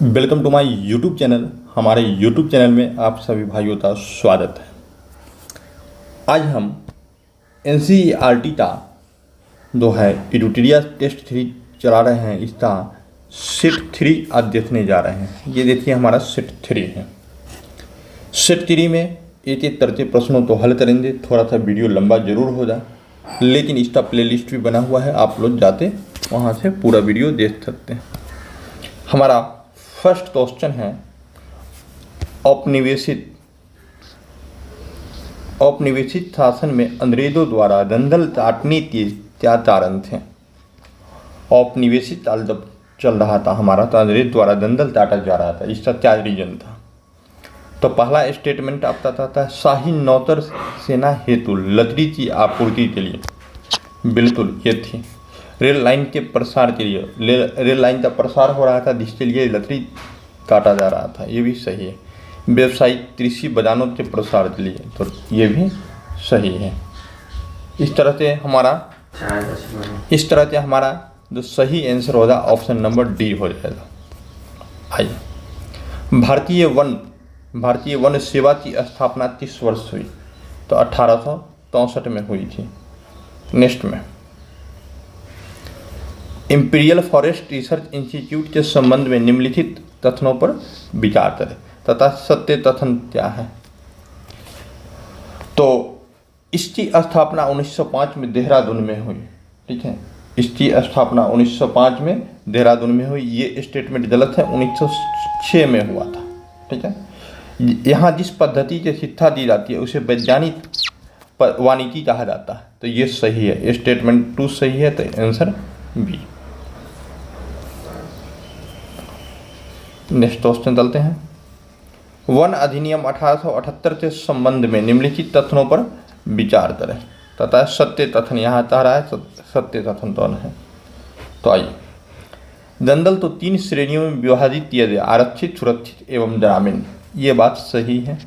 Welcome to my YouTube channel. हमारे YouTube channel में आप सभी भाइयों का स्वागत है। आज हम एनसीईआरटी का जो है एडिटोरियल टेस्ट 3 चला रहे हैं, इसका सेट 3 आज देखने जा रहे हैं। ये देखिए हमारा सेट 3 है। सेट 3 में एक एक करके प्रश्नों को हल करेंगे। थोड़ा सा वीडियो लंबा जरूर हो जाए, लेकिन इसका प्लेलिस्ट भी बना हुआ है, आप लोग जाते वहाँ से पूरा वीडियो देख सकते हैं। हमारा फर्स्ट क्वेश्चन है, औपनिवेशिक शासन में अंग्रेजों द्वारा दंगल काटने के क्या कारण थे। औपनिवेशिक काल जब चल रहा था हमारा, तो अंग्रेज द्वारा दंगल काटा जा रहा था, इसका क्या रीजन था। तो पहला स्टेटमेंट आपका था शाही नौकर सेना हेतु लकड़ी की आपूर्ति के लिए, बिल्कुल ये थी। रेल लाइन के प्रसार के लिए, रेल लाइन का प्रसार हो रहा था जिसके लिए लकड़ी काटा जा रहा था, ये भी सही है। व्यावसायिक कृषि बाजारों के प्रसार के लिए, तो ये भी सही है। इस तरह से हमारा जो सही आंसर होगा ऑप्शन नंबर डी हो जाएगा। आइए, भारतीय वन सेवा की स्थापना किस वर्ष हुई। तो 1863 में हुई थी। नेक्स्ट में इंपीरियल फॉरेस्ट रिसर्च इंस्टीट्यूट के संबंध में निम्नलिखित तथ्यों पर विचार करें तथा सत्य तथ्य क्या है। तो इसकी स्थापना 1905 में देहरादून में हुई। ठीक है, इसकी स्थापना 1905 में देहरादून में हुई। ये स्टेटमेंट गलत है, 1906 में हुआ था। ठीक है, यहाँ जिस पद्धति से शिक्षा दी जाती है उसे वैज्ञानिक वानिकी कहा जाता है, तो ये सही है। स्टेटमेंट 2 सही है, तो आंसर बी। नेक्स्ट क्वेश्चन चलते हैं। वन अधिनियम 1878 के संबंध में निम्नलिखित तथ्यों पर विचार करें तथा सत्य तथ्य यहाँ चाह रहा है, सत्य तथ्य कौन है। तो आइए, दंगल तो 3 श्रेणियों में विभाजित किया गया, आरक्षित, सुरक्षित एवं ग्रामीण। ये बात सही है।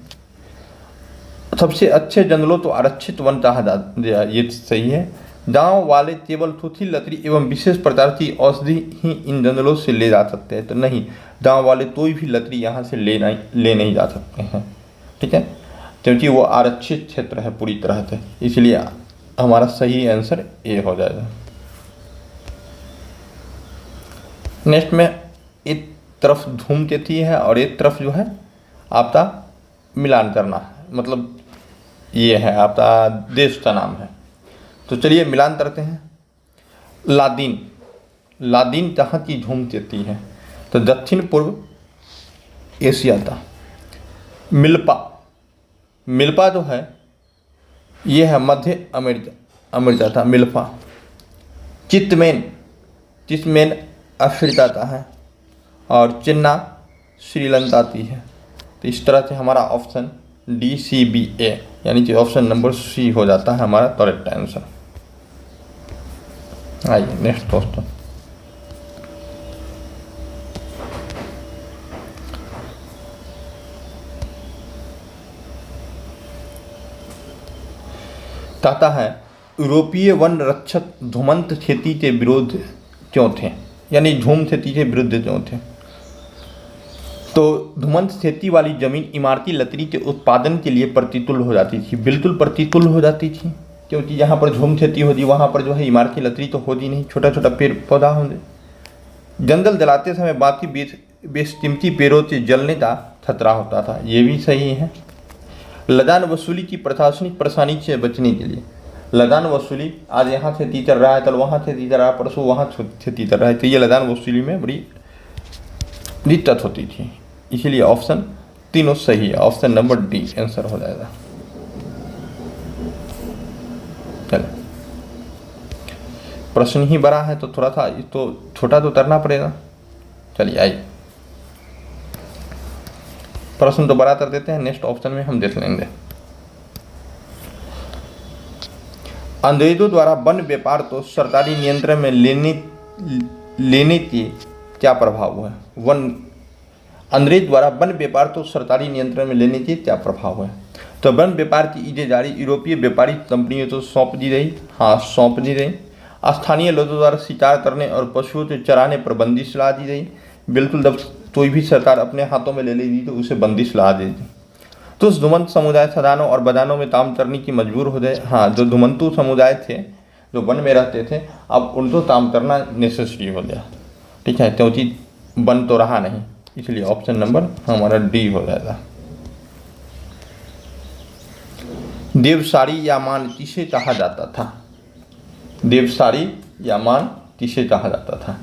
सबसे अच्छे जंगलों तो आरक्षित वन कहा जाता, ये सही है। गाँव वाले केवल सूखी लकड़ी एवं विशेष प्रकार की औषधि ही इन जंगलों से ले जा सकते हैं, तो नहीं, गाँव वाले कोई भी लकड़ी यहाँ से ले नहीं जा सकते हैं। ठीक है, क्योंकि वो आरक्षित क्षेत्र है पूरी तरह से, इसलिए हमारा सही आंसर ए हो जाएगा। नेक्स्ट में एक तरफ धूमकेतु है और एक तरफ जो है आपका मिलान करना है, मतलब ये है आपका देश का नाम है। तो चलिए मिलान करते हैं। लादीन जहाँ की धूमकेतु है, तो दक्षिण पूर्व एशिया का। मिल्पा जो है ये है मध्य अमेरिका था, मिल्पा। चितमेन अफ्रीका का है और चिन्ना श्रीलंका की है। तो इस तरह से हमारा ऑप्शन DCBA यानी कि ऑप्शन नंबर सी हो जाता है हमारा करेक्ट आंसर। आइए नेक्स्ट क्वेश्चन। कहता है यूरोपीय वन रक्षक धूमंत खेती के विरोध क्यों थे, यानी धूम खेती के विरुद्ध क्यों थे। तो धूमंत खेती वाली जमीन इमारती लकड़ी के उत्पादन के लिए प्रतिकूल हो जाती थी, बिल्कुल प्रतिकूल हो जाती थी, क्योंकि जहाँ पर धूम खेती होती वहाँ पर जो है इमारती लकड़ी तो होती नहीं, छोटा छोटा पेड़ पौधा होंगे। जंगल जलाते समय बाकी बेशकीमती पेड़ों से जलने का खतरा होता था, ये भी सही है। लगान वसूली की प्रशासनिक परेशानी से बचने के लिए, लगान वसूली आज यहाँ से दी चल रहा है, कल वहाँ से दी चल रहा है, परसों वहाँ से दी चल रहा है, तो ये लगान वसूली में बड़ी दिक्कत होती थी, इसीलिए ऑप्शन तीनों सही है। ऑप्शन नंबर डी आंसर हो जाएगा। चलो, प्रश्न ही बड़ा है तो थोड़ा सा तो छोटा तो करना पड़ेगा। चलिए आइए, प्रश्न तो बड़ा कर देते हैं, नेक्स्ट ऑप्शन में हम देख लेंगे। अंग्रेजों द्वारा वन व्यापार तो सरकारी नियंत्रण में लेने के क्या प्रभाव हुआ। अंग्रेज द्वारा वन व्यापार तो सरकारी नियंत्रण में लेने के क्या प्रभाव है। तो वन व्यापार की इजाज़त यूरोपीय व्यापारी कंपनियों को सौंप दी गई। स्थानीय लोगों द्वारा शिकार करने और पशुओं को चराने पर बंदिश ला दी गई। बिल्कुल, जब कोई भी सरकार अपने हाथों में ले लेगी तो उसे बंदिश ला देगी। तो उस धुमंत समुदाय सदानों और बदानों में काम करने की मजबूर हो गए। हाँ, जो धुमंतु समुदाय थे, जो वन में रहते थे, अब उनको काम करना नेसेसरी हो गया। ठीक है, क्योंकि वन तो रहा नहीं, इसलिए ऑप्शन नंबर हमारा डी हो जाएगा। देवसारी या मान किसे कहा जाता था? देवसारी या मान किसे कहा जाता था?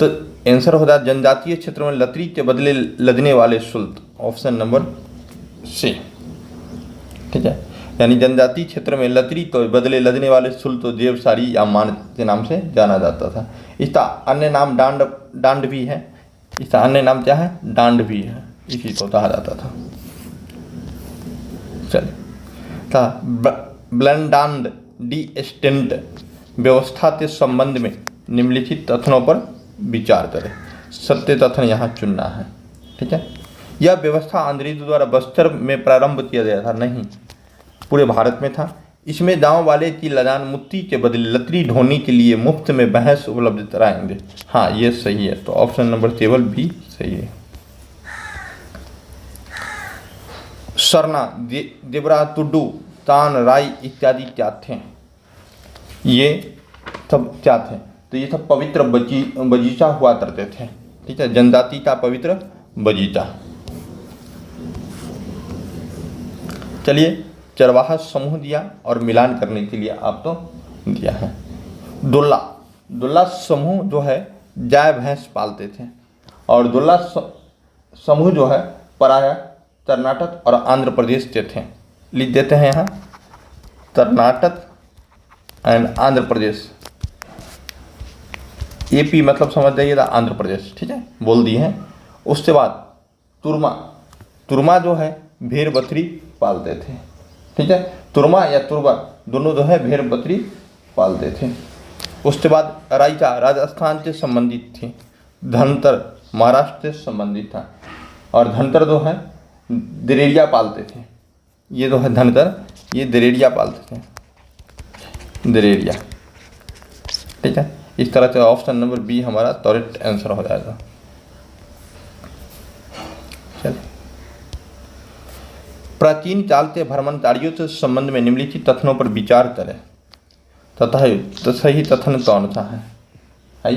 तो आंसर होता है जनजातीय क्षेत्रों में लतरी के बदले लदने वाले शुल्क, ऑप्शन नंबर सी। ठीक है, यानी जनजातीय क्षेत्र में लतरी के बदले लदने वाले शुल्क तो देवसारी या मान के नाम से जाना जाता था। इसका अन्य नाम डांड भी है। इसका अन्य नाम क्या है? डांड भी है, इसी को कहा जाता था। चलिए, ब्लैंडांड डी स्टेंट व्यवस्था के संबंध में निम्नलिखित तथ्यों पर विचार करें। सत्य तथ्य यहाँ चुनना है। ठीक है, यह व्यवस्था अंग्रेजों द्वारा बस्तर में प्रारंभ किया गया था? नहीं, पूरे भारत में था। इसमें गांव वाले की लगान मुक्ति के बदले लतरी ढोने के लिए मुफ्त में भैंस उपलब्ध कराएंगे। हाँ, ये सही है, तो ऑप्शन नंबर केवल बी सही है। सरना, देवरा, टुड्डू, तान, राई इत्यादि क्या थे? ये सब क्या थे? तो ये सब पवित्र बगीचा हुआ करते थे। ठीक है, जनजाति का पवित्र बगीचा। चलिए, चरवाहा समूह दिया और मिलान करने के लिए आप तो दिया है। दुल्ला समूह जो है गाय भैंस पालते थे, और दुल्ला समूह जो है प्रायः कर्नाटक और आंध्र प्रदेश के थे। लिख देते हैं यहाँ, कर्नाटक एंड आंध्र प्रदेश। एपी मतलब समझ जाइएगा आंध्र प्रदेश। ठीक है, बोल दिए हैं। उसके बाद तुरमा जो है भेड़ बकरी पालते थे। ठीक है, तुरमा या तुरबा दोनों जो है भेड़ बकरी पालते थे। उसके बाद रायका राजस्थान से संबंधित थी। धनतर महाराष्ट्र से संबंधित था, और धनतर जो है दरेड़िया पालते थे। ये जो है धनतर, ये दरेड़िया पालते थे, दरेड़िया। ठीक है, इस तरह से ऑप्शन नंबर बी हमारा करेक्ट आंसर हो जाएगा। चलिए, प्राचीन काल के भ्रमणकारियों के संबंध में निम्नलिखित तथ्यों पर विचार करें तथा तो सही कथन कौन सा है?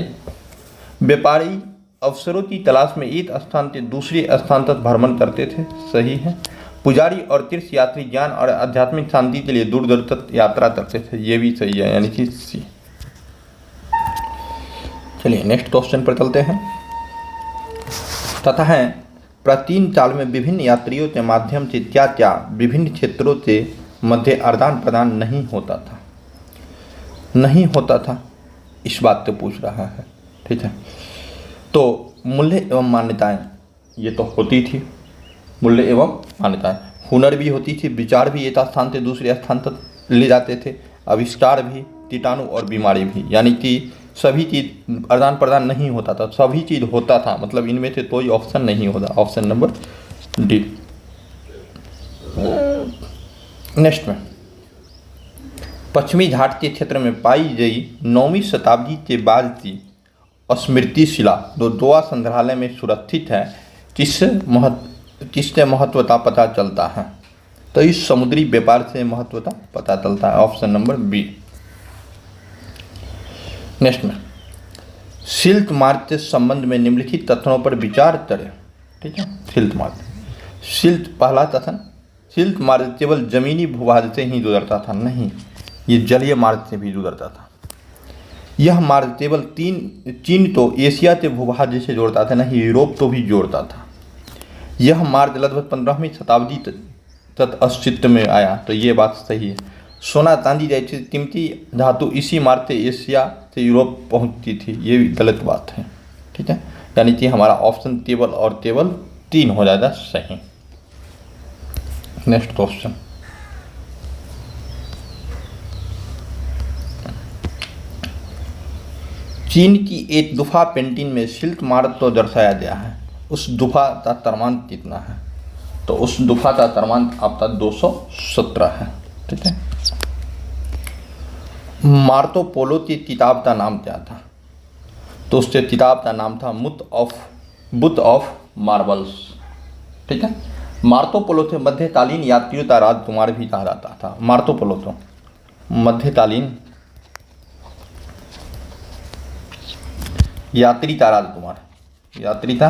व्यापारी अवसरों की तलाश में एक स्थान से दूसरे स्थान तक भ्रमण करते थे। सही है। पुजारी और तीर्थ यात्री ज्ञान और आध्यात्मिक शांति के लिए दूर दूर तक यात्रा करते थे। ये भी सही है, यानी कि सी। चलिए, नेक्स्ट क्वेश्चन पर चलते हैं। तथा है प्राचीन काल में विभिन्न यात्रियों के माध्यम से क्या क्या विभिन्न क्षेत्रों के मध्य आदान प्रदान नहीं होता था? नहीं होता था, इस बात को पूछ रहा है। ठीक है, तो मूल्य एवं मान्यताएं ये तो होती थी। मूल्य एवं मान्यताएं, हुनर भी होती थी, विचार भी एक स्थान से दूसरे स्थान तक ले जाते थे, आविष्कार भी, कीटाणु और बीमारी भी। यानी कि सभी चीज़ आदान प्रदान नहीं होता था, सभी चीज़ होता था। मतलब इनमें से कोई ऑप्शन नहीं होता। Option number D. नेक्स्ट में, पश्चिमी घाट के क्षेत्र में पाई गई 9वीं शताब्दी के बाद की स्मृति शिला जो गोवा संग्रहालय में सुरक्षित है, किससे महत्वता पता चलता है? तो इस समुद्री व्यापार से महत्वता पता चलता है। Option number B. नेक्स्ट में, सिल्क मार्ग के संबंध में निम्नलिखित तथ्यों पर विचार करें। ठीक है, सिल्क मार्ग, पहला कथन, सिल्क मार्ग केवल जमीनी भूभाग से ही गुजरता था। नहीं, ये जलीय मार्ग से भी गुजरता था। यह मार्ग केवल चीन तो एशिया के भूभाग से जोड़ता था, नहीं यूरोप तो भी जोड़ता था। यह मार्ग लगभग 15वीं शताब्दी तक अस्तित्व में आया। तो ये बात सही है। सोना चांदी जैसी कीमती धातु इसी मार्ग से एशिया से यूरोप पहुंचती थी। ये भी गलत बात है। ठीक है, यानी कि हमारा ऑप्शन केवल और केवल 3 हो जाएगा सही। नेक्स्ट क्वेश्चन, चीन की एक गुफा पेंटिंग में सिल्क मार्ग को दर्शाया गया है। उस गुफा का क्रमांक कितना है? तो उस गुफा का क्रमांक आपका 217 है। ठीक है, मार्को पोलो की किताब का नाम क्या था? तो उसके किताब का नाम था मुथ ऑफ बुत ऑफ मार्बल्स, ठीक है। मार्तो पोलो थे मध्यकालीन यात्रियों का राजकुमार भी कहा जाता था। मार्तो पोलो तो मध्यकालीन यात्री का राजकुमार, यात्री का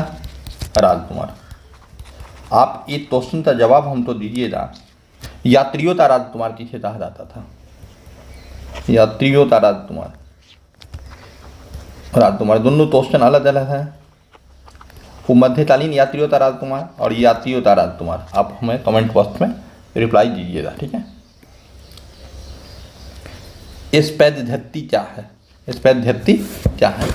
राजकुमार। आप एक क्वेश्चन का जवाब हम तो दीजिएगा, यात्रियों का राजकुमार किसे कहा जाता था? यात्रियों का राजकुमार, राजकुमार दोनों क्वेश्चन अलग अलग है। वो मध्यकालीन यात्रियों का राजकुमार और यात्रियों का राजकुमार, आप हमें कमेंट बॉक्स में रिप्लाई दीजिएगा, ठीक है। स्पैधधत्ती क्या है? स्पैधधत्ती क्या है?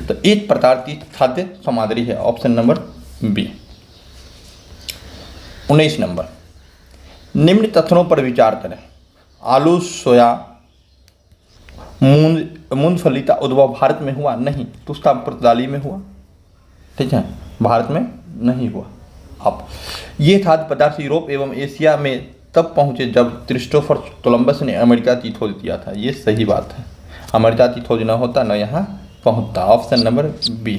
तो एक प्रकार की खाद्य सामग्री है, ऑप्शन नंबर बी। 19 नंबर, निम्न कथनों पर विचार करें। आलू, सोया, मूंगफली का उद्भव भारत में हुआ? नहीं, तो उसका पुर्तगाली में हुआ, ठीक है, भारत में नहीं हुआ। अब ये खाद्य पदार्थ यूरोप एवं एशिया में तब पहुंचे जब क्रिस्टोफर कोलंबस ने अमेरिका की खोज किया था। ये सही बात है, अमेरिका की खोज न होता न यहाँ पहुंचता। ऑप्शन नंबर बी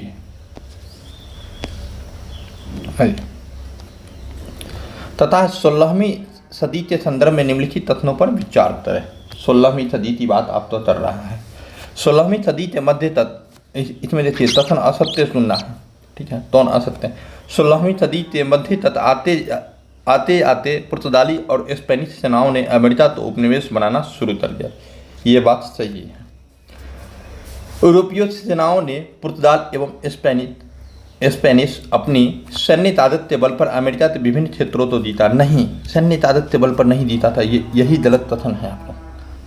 है। तथा 16वीं सदी के संदर्भ में निम्नलिखित तथ्यों पर विचार करें। 16वीं सदी की बात आप तो कर रहा है। 16वीं सदी के मध्य तक, इसमें देखिए कथन असत्य सुनना है, ठीक है, कौन असत्य? 16वीं सदी के मध्य तक आते आते पुर्तगाली और स्पेनिश सेनाओं ने अमेरिका को उपनिवेश बनाना शुरू कर दिया। ये बात सही है। यूरोपीय सेनाओं ने पुर्तगाल एवं स्पेनिश अपनी सैन्य ताकत के बल पर अमेरिका के विभिन्न क्षेत्रों को जीता नहीं, सैन्य ताकत के बल पर नहीं जीता था। यही गलत कथन है आपका,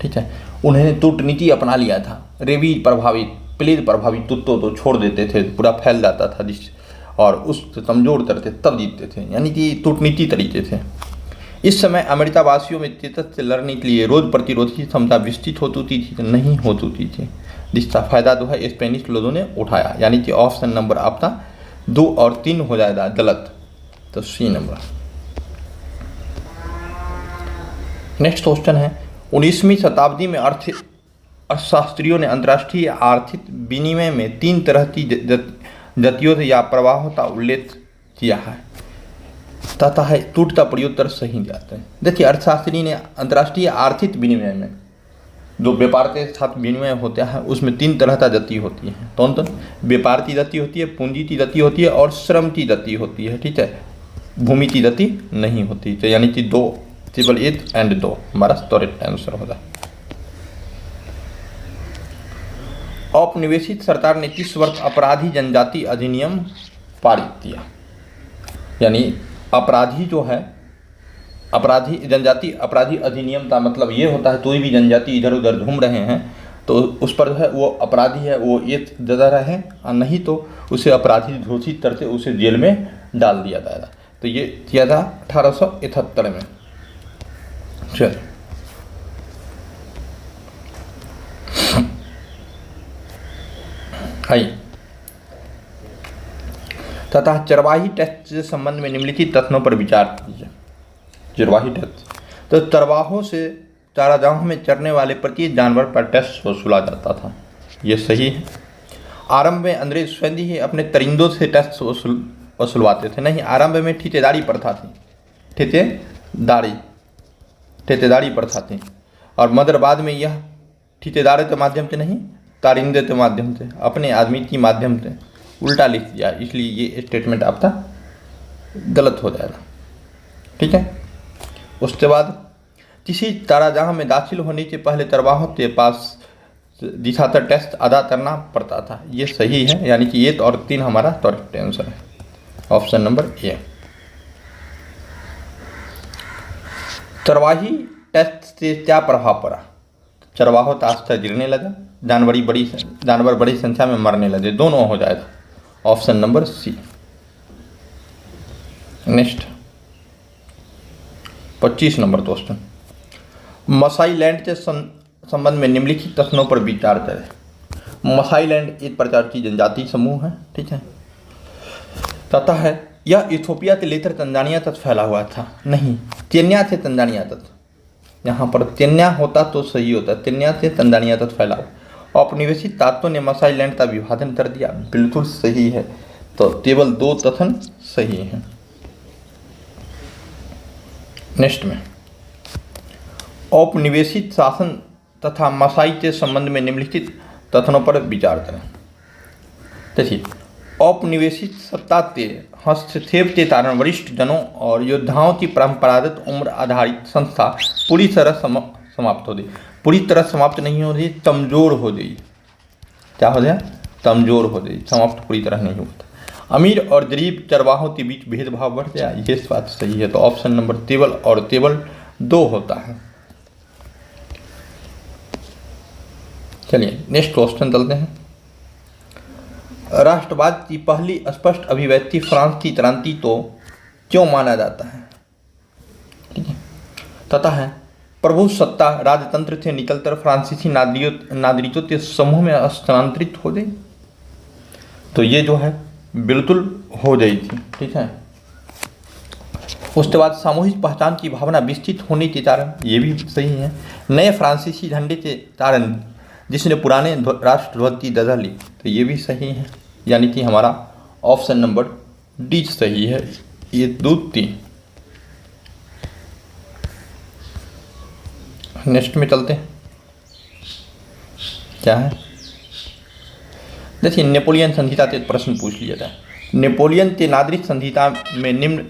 ठीक है। उन्होंने कूटनीति अपना लिया था। रेबी प्रभावित, प्लेग प्रभावित तुत्तों तो छोड़ देते थे, पूरा फैल जाता था जिस, और उस कमजोर करते तब जीतते थे, यानी कि कूटनीति तरीके थे। इस समय अमेरिका वासियों में चेतक से लड़ने के लिए रोज प्रतिरोधी क्षमता विस्तृत होती थी, नहीं होती थी, जिसका फायदा जो है स्पेनिश लोगों ने उठाया। यानी कि ऑप्शन नंबर आपका 2 और 3 हो जाएगा गलत, तो सी नंबर। नेक्स्ट क्वेश्चन है, 19वीं शताब्दी में अर्थशास्त्रियों ने अंतर्राष्ट्रीय आर्थिक विनिमय में 3 तरह की गतियों या प्रवाहों का उल्लेख किया है तथा है टूट का प्रयोग कर सही जाता है। देखिए, अर्थशास्त्री ने अंतर्राष्ट्रीय आर्थिक विनिमय में जो व्यापार के साथ विनिमय होता है उसमें 3 तरह का गति होती है। कौन कौन? व्यापार की गति होती है, पूंजी की गति होती है और श्रम की गति होती है, ठीक है, भूमि की गति नहीं होती। तो यानी कि 2 ट्रिपल 8 एंड 2 हमारा करेक्ट आंसर होगा। औपनिवेशिक सरकार ने किस वर्ष अपराधी जनजाति अधिनियम पारित किया? यानी अपराधी जो है, अपराधी जनजाति अपराधी अधिनियम का मतलब ये होता है कोई भी जनजाति इधर उधर घूम रहे हैं तो उस पर जो है वो अपराधी है, वो एक जगह रहे, और नहीं तो उसे अपराधी घोषित करके उसे जेल में डाल दिया जाएगा। तो ये किया था 1871 में। चल आइए, तथा चरवाही टेस्ट के संबंध में निम्नलिखित तथ्यों पर विचार कीजिए। चरवाही टेस्ट, तो चरवाहों से चारागाहों में चरने वाले प्रत्येक जानवर पर टैक्स वसूला जाता था। ये सही है। आरंभ में अंग्रेज स्वयं ही अपने परिंदों से टैक्स वसूलवाते थे। नहीं, आरंभ में ठेकेदारी प्रथा थी, ठेकेदारी प्रथा थी, और मगर बाद में यह ठेकेदार के माध्यम से नहीं, कारिंदे के माध्यम से, अपने आदमी के माध्यम से उल्टा लिख दिया, इसलिए ये स्टेटमेंट आपका गलत हो जाएगा, ठीक है। उसके बाद किसी चारागाह में दाखिल होने के पहले चरवाहों के पास दिखाता टेस्ट अदा करना पड़ता था। ये सही है, यानी कि 1 और 3 हमारा करेक्ट आंसर है, ऑप्शन नंबर ए। चरवाही टेस्ट से क्या प्रभाव पड़ा? चरवाहों का स्तर गिरने लगा, जानवर बड़ी संख्या में मरने लगे, दोनों हो जाएगा, option number C. Next 25 number question, Maasai land के संबंध में निम्नलिखित कथनों पर विचार करें। मसाई लैंड एक प्रकार की जनजाति समूह है, ठीक है, तथा है यह इथोपिया से लेकर तंजानिया तक फैला हुआ था। नहीं, केन्या से तंजानिया तक, यहाँ पर केन्या होता तो सही होता, केन्या से तंजानिया तक फैला हुआ। औपनिवेशिक ताकतों ने मसाई लैंड का विभाजन कर दिया, बिल्कुल सही है। तो केवल 2 कथन सही हैं। नेक्स्ट में औपनिवेशिक शासन तथा मसाई के संबंध में निम्नलिखित कथनों पर विचार करें। देखिए, औपनिवेशिक सत्ता के हस्तक्षेप के कारण वरिष्ठ जनों और योद्धाओं की परंपरागत उम्र आधारित संस्था पूरी तरह समाप्त हो गई। पूरी तरह समाप्त नहीं हो रही, कमजोर हो गई। क्या हो गया? कमजोर हो गई, समाप्त पूरी तरह नहीं होता। अमीर और गरीब चरवाहों के बीच भेदभाव बढ़ गया, ये बात सही है। तो ऑप्शन नंबर टेबल और टेबल 2 होता है। चलिए नेक्स्ट क्वेश्चन चलते हैं। राष्ट्रवाद की पहली स्पष्ट अभिव्यक्ति फ्रांस की क्रांति तो क्यों माना जाता है? ठीक है, तथा है प्रभु सत्ता राजतंत्र से निकलकर फ्रांसीसी नागरिकों के समूह में स्थानांतरित हो गई। तो ये जो है बिल्कुल हो गई थी। ठीक है, उसके बाद सामूहिक पहचान की भावना विकसित होने के कारण, ये भी सही है। नए फ्रांसीसी झंडे के कारण जिसने पुराने राष्ट्रध्वज की जगह ली, तो ये भी सही है। यानी कि हमारा ऑप्शन नंबर डी सही है। ये 2 3। नेक्स्ट में चलते हैं। क्या है? देखिए, नेपोलियन संहिता से प्रश्न पूछ लिया जाए। नेपोलियन के नागरिक संहिता में निम्न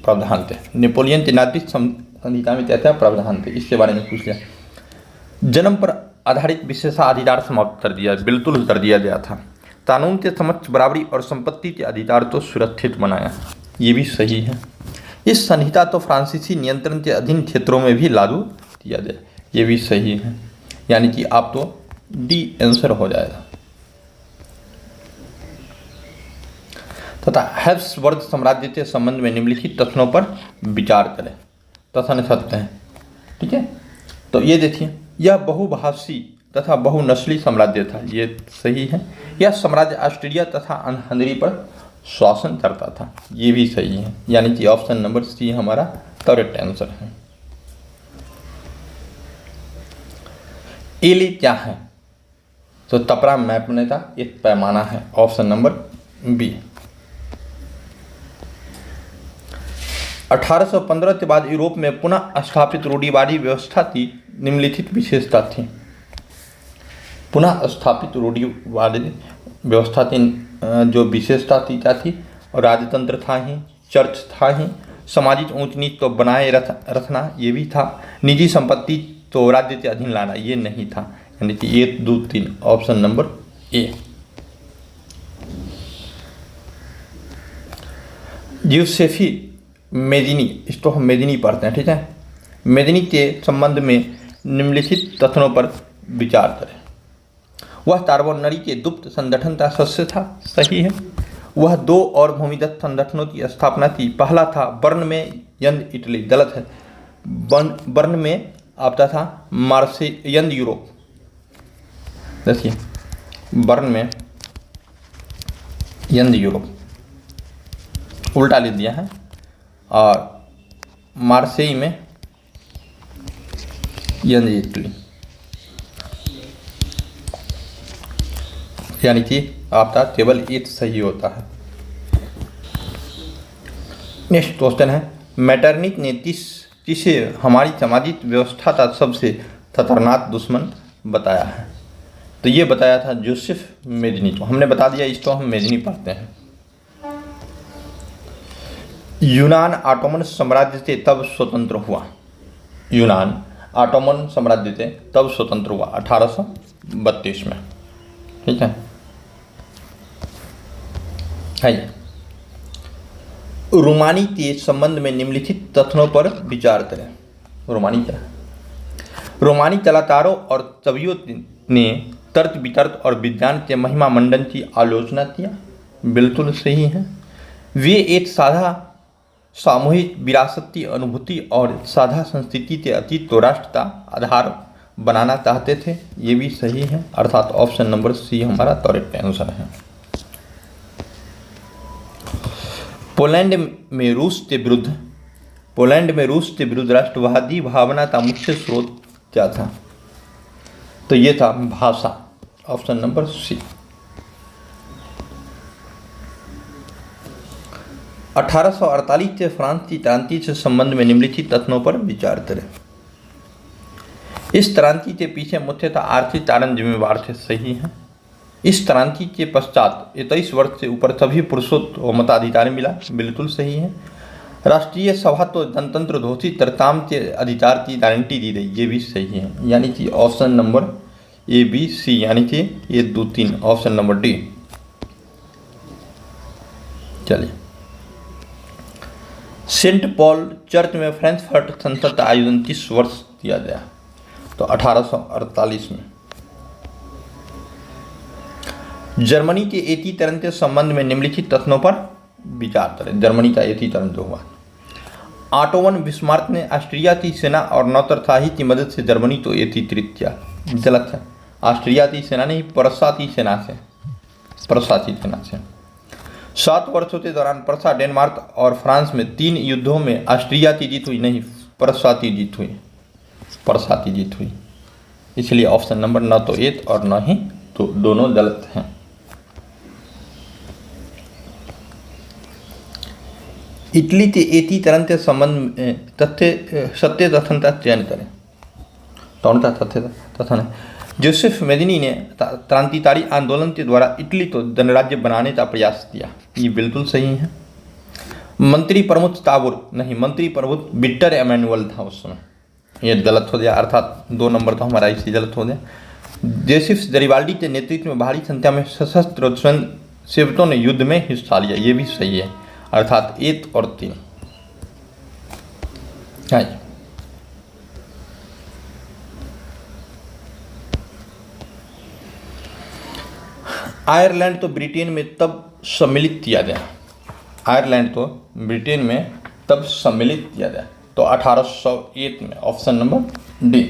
प्रावधान थे। नेपोलियन के नागरिक संहिता में क्या प्रावधान थे, इसके बारे में पूछ लिया। जन्म पर आधारित विशेषाधिकार समाप्त कर दिया, बिल्कुल कर दिया गया था। कानून के समक्ष बराबरी और संपत्ति के अधिकार तो सुरक्षित बनाया, ये भी सही है। इस संहिता तो फ्रांसीसी नियंत्रण के अधीन क्षेत्रों में भी लागू किया जाए, ये भी सही है। यानी कि आप तो डी आंसर हो जाएगा। तथा हैब्सबर्ग साम्राज्य के संबंध में निम्नलिखित तथ्यों पर विचार करें। कथन सत्य है। ठीक है, तो ये देखिए, यह बहुभाषी तथा बहुनस्ली साम्राज्य था, ये सही है। यह साम्राज्य ऑस्ट्रिया तथा हंगरी पर शासन करता था, ये भी सही है। यानी कि ऑप्शन नंबर सी हमारा करेक्ट आंसर है। एली क्या है? तो तपरा मैपने का एक पैमाना है, ऑप्शन नंबर बी। 1815 के बाद यूरोप में पुनः स्थापित रूढ़िवादी व्यवस्था की निम्नलिखित विशेषता थी। पुनः स्थापित रूढ़िवादी व्यवस्था की जो विशेषता थी क्या थी? और राजतंत्र था ही, चर्च था ही, सामाजिक ऊंच नीच को बनाए रखना ये भी था, निजी संपत्ति तो राज्य के अधीन लाना ये नहीं था। यानी कि 1 2 3 ऑप्शन नंबर ए। यूसेफी मेदिनी, इसको हम मेदिनी पढ़ते हैं। ठीक है, मेदिनी के संबंध में निम्नलिखित कथनों पर विचार करें। वह कार्बोनरी के गुप्त संगठन का सदस्य था, सही है। वह 2 और भूमिगत संगठनों की स्थापना की। पहला था बर्न में यंग इटली, गलत है। बर्न में आपका था मार्सेयन यूरोप। देखिए, बर्न में यंग यूरोप उल्टा लिख दिया है, और मार्सेई में यंग इटली। यानी कि आपका केवल 1 सही होता है। नेक्स्ट क्वेश्चन है, मैटरनिक ने किसे हमारी सामाजिक व्यवस्था का सबसे खतरनाक दुश्मन बताया है? तो ये बताया था जोसेफ मेदिनी। तो हमने बता दिया, इसको हम मेदिनी पढ़ते हैं। यूनान ऑटोमन साम्राज्य से तब स्वतंत्र हुआ। यूनान ऑटोमन साम्राज्य से तब स्वतंत्र हुआ 1832 में। ठीक है, रोमानी के संबंध में निम्नलिखित तथ्यों पर विचार करें। रोमानी क्या है? रोमानी कलाकारों और कवियों ने तर्क वितर्क और विज्ञान के महिमा मंडन की आलोचना किया, बिल्कुल सही है। वे एक साधा सामूहिक विरासत की अनुभूति और साझा संस्कृति के अतीत को राष्ट्र का आधार बनाना चाहते थे, ये भी सही है। अर्थात ऑप्शन नंबर सी हमारा करेक्ट आंसर है। पोलैंड में रूस के विरुद्ध राष्ट्रवादी भावना का मुख्य स्रोत क्या था? तो ये था भाषा, ऑप्शन नंबर सी। 1848 से फ्रांस की क्रांति से संबंध में निम्नलिखित कथनों पर विचार करें। इस क्रांति के पीछे मुख्यतः आर्थिक कारण जिम्मेवार थे, सही है। इस क्रांति के पश्चात 21 वर्ष से ऊपर सभी पुरुषों को मताधिकार मिला, बिल्कुल सही है। राष्ट्रीय सभा तो गणतंत्र घोषित तरताम के अधिकार की गारंटी दी गई, ये भी सही है। यानी कि option number A B C, यानी कि ये 2 3, ऑप्शन नंबर डी। चलिए, सेंट पॉल चर्च में फ्रैंकफर्ट संसद का आयोजन किस वर्ष किया गया? तो 1848 में। जर्मनी के एकीकरण के संबंध में निम्नलिखित कथनों पर विचार करें। जर्मनी का एकीकरण जो हुआ, ऑटोवन बिस्मार्क ने ऑस्ट्रिया की सेना और नौतरशाही की मदद से जर्मनी को एकीकृत किया, गलत है। ऑस्ट्रिया की सेना नहीं, प्रशा की सेना से। 7 वर्षों के दौरान प्रशा, डेनमार्क और फ्रांस में 3 युद्धों में ऑस्ट्रिया की जीत हुई, नहीं प्रशा की जीत हुई। इसलिए ऑप्शन नंबर न तो 1 और न ही तो दोनों गलत हैं। इटली के एकीकरण के संबंध में सत्य कथन का चयन करें। कौन सा सत्य कथन है? जोसेफ मेदिनी ने क्रांतिकारी आंदोलन के द्वारा इटली को गणराज्य बनाने का प्रयास किया, ये बिल्कुल सही है। मंत्री प्रमुख ताबुर, नहीं, मंत्री प्रमुख विक्टर एमैनुअल था उस समय, ये गलत हो गया, अर्थात 2 नंबर तो हमारा इसी गलत हो गया। जोसेफ गरिबाल्डी के नेतृत्व में भारी संख्या में सशस्त्र स्वयं सेवकों ने युद्ध में हिस्सा लिया, ये भी सही है, अर्थात 1 और 3। आयरलैंड तो ब्रिटेन में तब सम्मिलित किया गया, तो 1801 में, ऑप्शन नंबर डी।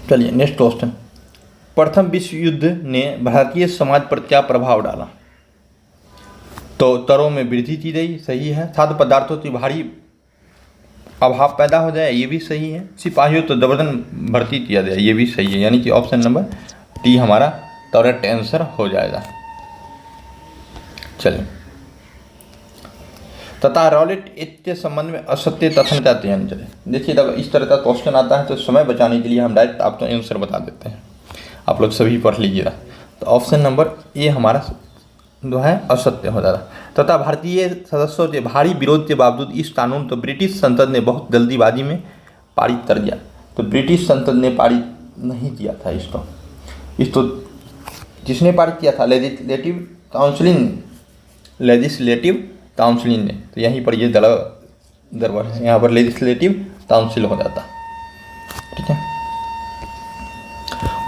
चलिए नेक्स्ट क्वेश्चन। प्रथम विश्व युद्ध ने भारतीय समाज पर क्या प्रभाव डाला? तो करों में वृद्धि की गई, सही है। खाद्य पदार्थों की भारी अभाव पैदा हो जाए, ये भी सही है। सिपाहियों तो जबरदस्त भर्ती किया जाए, ये भी सही है। यानी कि ऑप्शन नंबर डी हमारा करेक्ट आंसर हो जाएगा। चलिए, तथा रॉलेट एक्ट के संबंध में असत्य कथन का चयन करें। देखिए, जब इस तरह का क्वेश्चन आता है तो समय बचाने के लिए हम डायरेक्ट आपको आंसर बता देते हैं, आप लोग सभी पढ़ लीजिएगा। तो ऑप्शन नंबर ए हमारा जो है असत्य हो जाता। तथा भारतीय सदस्यों के भारी विरोध के बावजूद इस कानून को ब्रिटिश संसद ने बहुत जल्दीबाजी में पारित कर दिया। तो ब्रिटिश संसद ने पारित नहीं किया था इसको जिसने पारित किया था? लेजिस्लेटिव काउंसिल ने। तो यहीं पर ये दरबार है, यहाँ पर लेजिस्लेटिव काउंसिल हो जाता, ठीक है।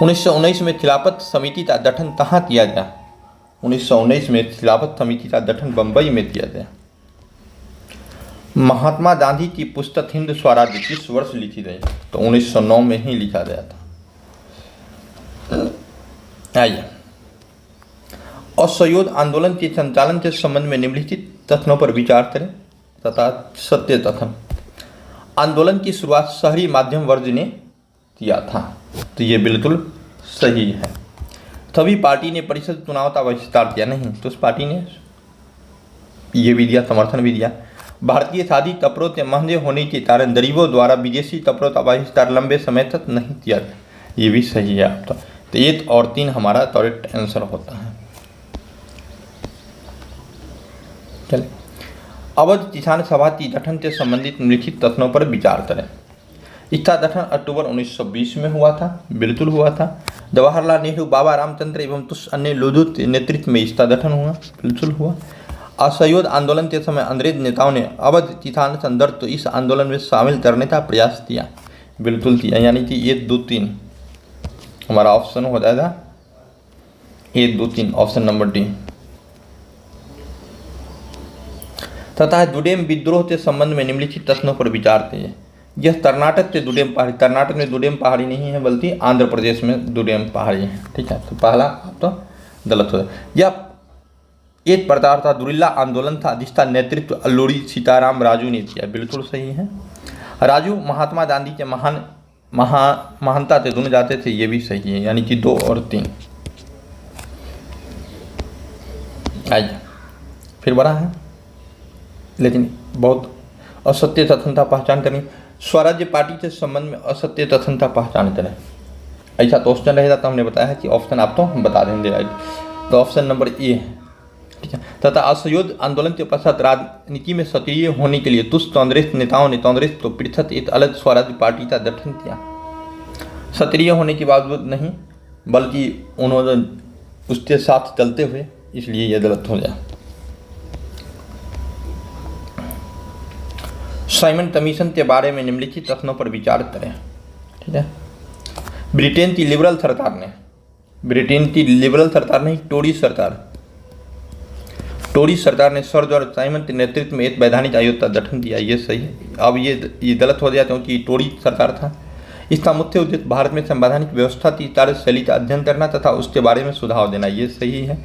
1919 में खिलाफत समिति का गठन कहाँ किया गया? 1919 में खिलाफत समिति का गठन बंबई में किया गया। महात्मा गांधी की पुस्तक हिंद स्वराज्य किस वर्ष लिखी गई? तो 1909 में ही लिखा गया था। आइए, असहयोग आंदोलन के संचालन के संबंध में निम्नलिखित कथनों पर विचार करें तथा सत्य कथन। आंदोलन की शुरुआत शहरी माध्यम वर्ग ने किया था, तो ये बिल्कुल सही है। तभी पार्टी ने परिषद चुनाव का बहिष्कार किया, नहीं तो उस पार्टी ने ये भी दिया, समर्थन भी दिया। भारतीय खादी कपड़ों के महंगे होने के कारण गरीबों द्वारा विदेशी कपड़ों का बहिष्कार लंबे समय तक नहीं किया गया, ये भी सही है आपका। तो 1 और 3 हमारा करेक्ट आंसर होता है। चलिए, अवध किसान सभा की गठन से संबंधित निम्नलिखित कथनों पर विचार करें। इसका गठन अक्टूबर 1920 में हुआ था, बिल्कुल हुआ था। जवाहरलाल नेहरू, बाबा रामचंद्र एवं कुछ अन्य लोगों के नेतृत्व में इसका गठन हुआ, बिल्कुल हुआ। असहयोग आंदोलन के समय अंग्रेज नेताओं ने अवध किसान संदर्भ तो इस आंदोलन में शामिल करने का प्रयास किया, बिल्कुल किया। यानी कि 1 2 3 हमारा ऑप्शन हो जाएगा 1 2 3, ऑप्शन नंबर डी। तथा डुडेम विद्रोह के संबंध में निम्नलिखित कथनों पर विचार कीजिए। यह कर्नाटक के डुडेम पहाड़ी, कर्नाटक में डुडेम पहाड़ी नहीं है बल्कि आंध्र प्रदेश में डुडेम पहाड़ी है, ठीक है। तो पहला तो गलत हो जाए। यह एक प्रकार का गुरिल्ला आंदोलन था जिसका नेतृत्व अल्लूरी सीताराम राजू ने किया, बिल्कुल सही है। राजू महात्मा गांधी के महानता से जुड़ जाते थे, ये भी सही है। यानी कि 2 और 3। आइए, फिर बड़ा है, लेकिन बहुत असत्य तथ्यता पहचान करनी। स्वराज्य पार्टी के संबंध में असत्य तथ्यता पहचान करें। ऐसा तो क्वेश्चन रहेगा तो हमने बताया है कि ऑप्शन आप तो हम बता देंगे। तो ऑप्शन नंबर ए है, ठीक है। तथा असहयोग आंदोलन के पश्चात राजनीति में सक्रिय होने के लिए तुष्ट कांग्रेस नेताओं ने कांग्रेस को पृथक एक अलग स्वराज्य पार्टी का गठन किया। सक्रिय होने के बावजूद नहीं, बल्कि उन्होंने उसके साथ चलते हुए, इसलिए यह गलत हो गया। साइमन कमीशन के बारे में निम्नलिखित कथनों पर विचार करें, ठीक है। ब्रिटेन की लिबरल सरकार नहीं, टोरी सरकार ने सर जॉर्ज साइमन के नेतृत्व में एक वैधानिक आयोग का गठन किया। ये सही है। अब ये गलत हो गया क्योंकि टोरी सरकार था। इसका मुख्य उद्देश्य भारत में संवैधानिक व्यवस्था की कार्यशैली का अध्ययन करना तथा उसके बारे में सुझाव देना। ये सही है।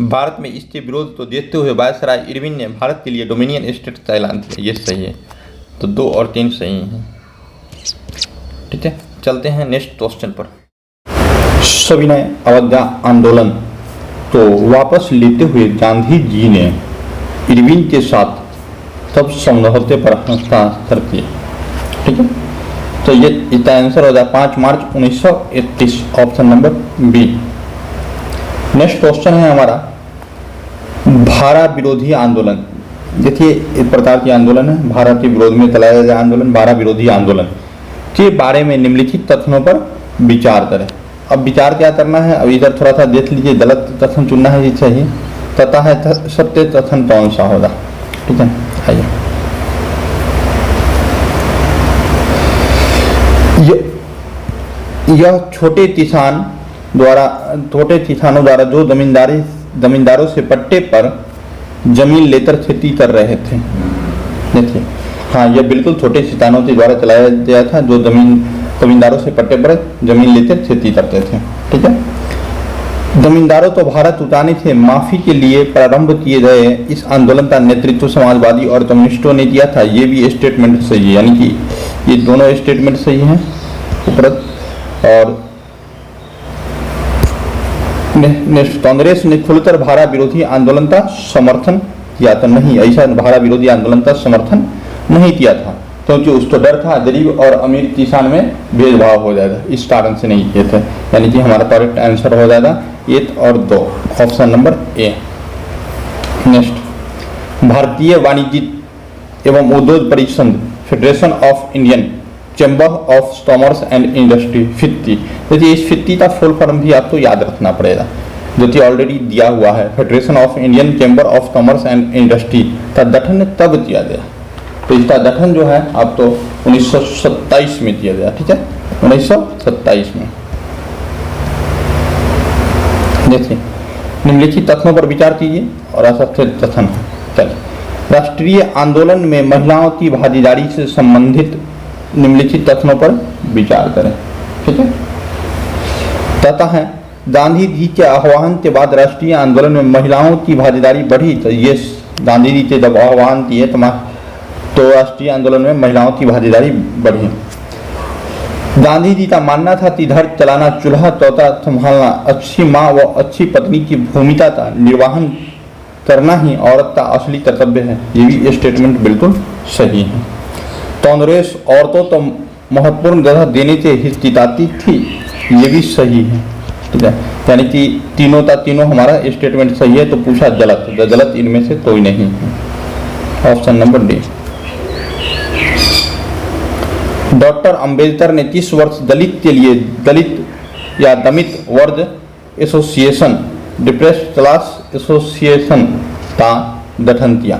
भारत में इसके विरोध को देखते हुए वायसराय इरविन ने भारत के लिए डोमिनियन स्टेट का ऐलान किया। ये सही है। तो 2 और 3 सही हैं, ठीक है। चलते हैं नेक्स्ट क्वेश्चन पर। सविनय अवज्ञा आंदोलन तो वापस लेते हुए गांधी जी ने इरविन के साथ तब समझौते पर हस्ताक्षर किए, ठीक है। तो ये इसका आंसर हो जाए 5 March 1931, option number B. Next question है हमारा भारा विरोधी आंदोलन। देखिए एक प्रकार की आंदोलन है, भारत के विरोध में चलाया गया आंदोलन, भारा विरोधी आंदोलन के बारे में निम्नलिखित तथ्यों पर विचार करें। अब विचार क्या करना है, अब इधर थोड़ा सा देख लीजिए, गलत कथन चुनना है, ये चाहिए तथा है सत्य कथन कौन सा होगा, ठीक है। आइए, यह छोटे किसानों द्वारा जो जमींदारों से पट्टे पर जमीन लेकर खेती कर रहे थे। देखिए, हाँ, यह बिल्कुल छोटे किसानों के द्वारा चलाया गया था जो जमींदारों से पट्टे पर जमीन लेकर खेती करते थे, ठीक है। जमींदारों तो भारत उतारने से माफी के लिए प्रारंभ किए गए इस आंदोलन का नेतृत्व समाजवादी और कम्युनिस्टों ने किया था। ये भी स्टेटमेंट सही है, यानी कि ये दोनों स्टेटमेंट सही हैं उपरोक्त। और कांग्रेस ने खुलकर भारा विरोधी आंदोलन का समर्थन किया था। नहीं, ऐसा भारा विरोधी आंदोलन का समर्थन नहीं किया था क्योंकि उसको डर था गरीब और अमीर किसान में भेदभाव हो जाएगा, इस कारण से नहीं किए थे। यानी कि हमारा करेक्ट आंसर हो जाएगा 1 और 2, ऑप्शन नंबर ए। नेक्स्ट, भारतीय वाणिज्य एवं उद्योग परिसंघ federation of Indian chamber of commerce and industry, FICCI. देखिए इस फित्ती का फुल फॉर्म भी आपको याद रखना पड़ेगा, जो कि ऑलरेडी दिया हुआ है। Federation of Indian chamber of commerce and industry का गठन तब किया गया, तो इसका गठन जो है अब तो 1927 में किया गया, ठीक है, 1927 में। देखिए निम्नलिखित तथ्यों पर विचार कीजिए और असत्य कथन है। चलिए, राष्ट्रीय आंदोलन में महिलाओं की भागीदारी से संबंधित निम्नलिखित तथ्यों पर विचार करें, ठीक है। तथा है गांधी जी के आह्वान के बाद राष्ट्रीय आंदोलन में महिलाओं की भागीदारी बढ़ी। तो ये गांधी जी के जब आह्वान किए तो राष्ट्रीय आंदोलन में महिलाओं की भागीदारी बढ़ी। गांधी जी का मानना था कि घर चलाना, चूल्हा चौका संभालना, अच्छी माँ व अच्छी पत्नी की भूमिका का निर्वहन करना ही औरत का असली कर्तव्य है। ये भी स्टेटमेंट बिल्कुल सही है। कांग्रेस औरतों तो महत्वपूर्ण जगह देने से हिचकिचाती थी, ये भी सही है, ठीक है। यानी कि तीनों का तीनों हमारा स्टेटमेंट सही है। तो पूछा गलत इनमें से कोई नहीं है, option number D. Doctor Ambedkar ने 30 वर्ष दलित के लिए दलित या दमित वर्ग एसोसिएशन, डिप्रेस्ड क्लास एसोसिएशन का गठन किया।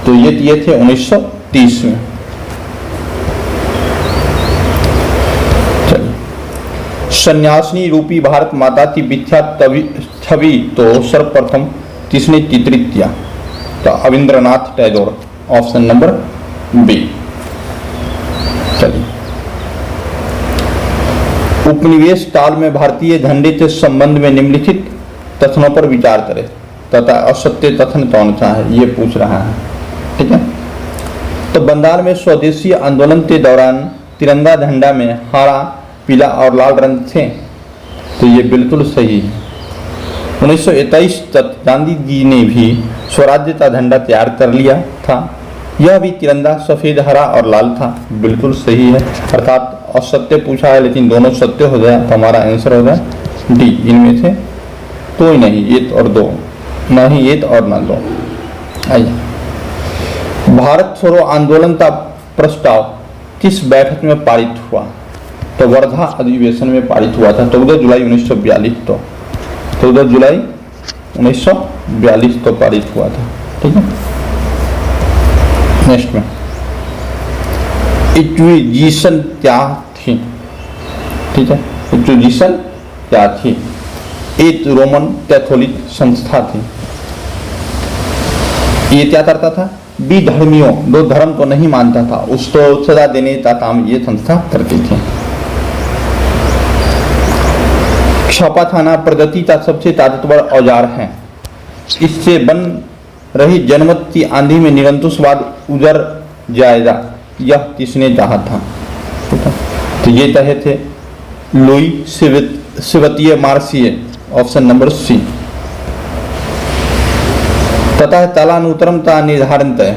तो ये किए थे 1930 में। सन्यासिनी रूपी भारत माता की विख्यात छवि तो सर्वप्रथम किसने चित्रित किया? तो Rabindranath Tagore, option number B. चलिए, उपनिवेश काल में भारतीय झंडे के संबंध में निम्नलिखित कथनों पर विचार करें तथा असत्य कथन कौन सा है, ये पूछ रहा है, ठीक है। तो बंगाल में स्वदेशी आंदोलन के दौरान तिरंगा झंडा में हरा, पीला और लाल रंग थे। तो ये बिल्कुल सही है। 1923 तक गांधी जी ने भी स्वराज्य का झंडा तैयार कर लिया था। यह भी तिरंगा सफेद, हरा और लाल था। बिल्कुल सही है, अर्थात असत्य पूछा है लेकिन दोनों सत्य हो जाए तो हमारा आंसर हो जाए डी। इनमें से कोई नहीं, एक और दो, ना ही एक और ना दो। आइए, भारत छोड़ो आंदोलन का प्रस्ताव किस बैठक में पारित हुआ? तो वर्धा अधिवेशन में पारित हुआ था 14 जुलाई 1942। तो 14 जुलाई 1942 तो पारित हुआ था। ठीक है, नेक्स्ट में इक्विजिशन क्या थी? ठीक है, इक्विजिशन क्या थी? एक रोमन कैथोलिक संस्था थी। ये क्या करता था? विधर्मियों, दो धर्म को नहीं मानता था, उसको सजा देने का काम ये संस्था करती थी। छापाखाना प्रगति का सबसे ताकतवर औजार है। इससे बन रही जनमत की आंधी में निरंकुशवाद उजड़ जाएगा, यह किसने कहा था? तो ये कहे थे लुई सेवतिये मार्सिये, ऑप्शन नंबर सी। तथा तालानुक्रम का निर्धारण तय,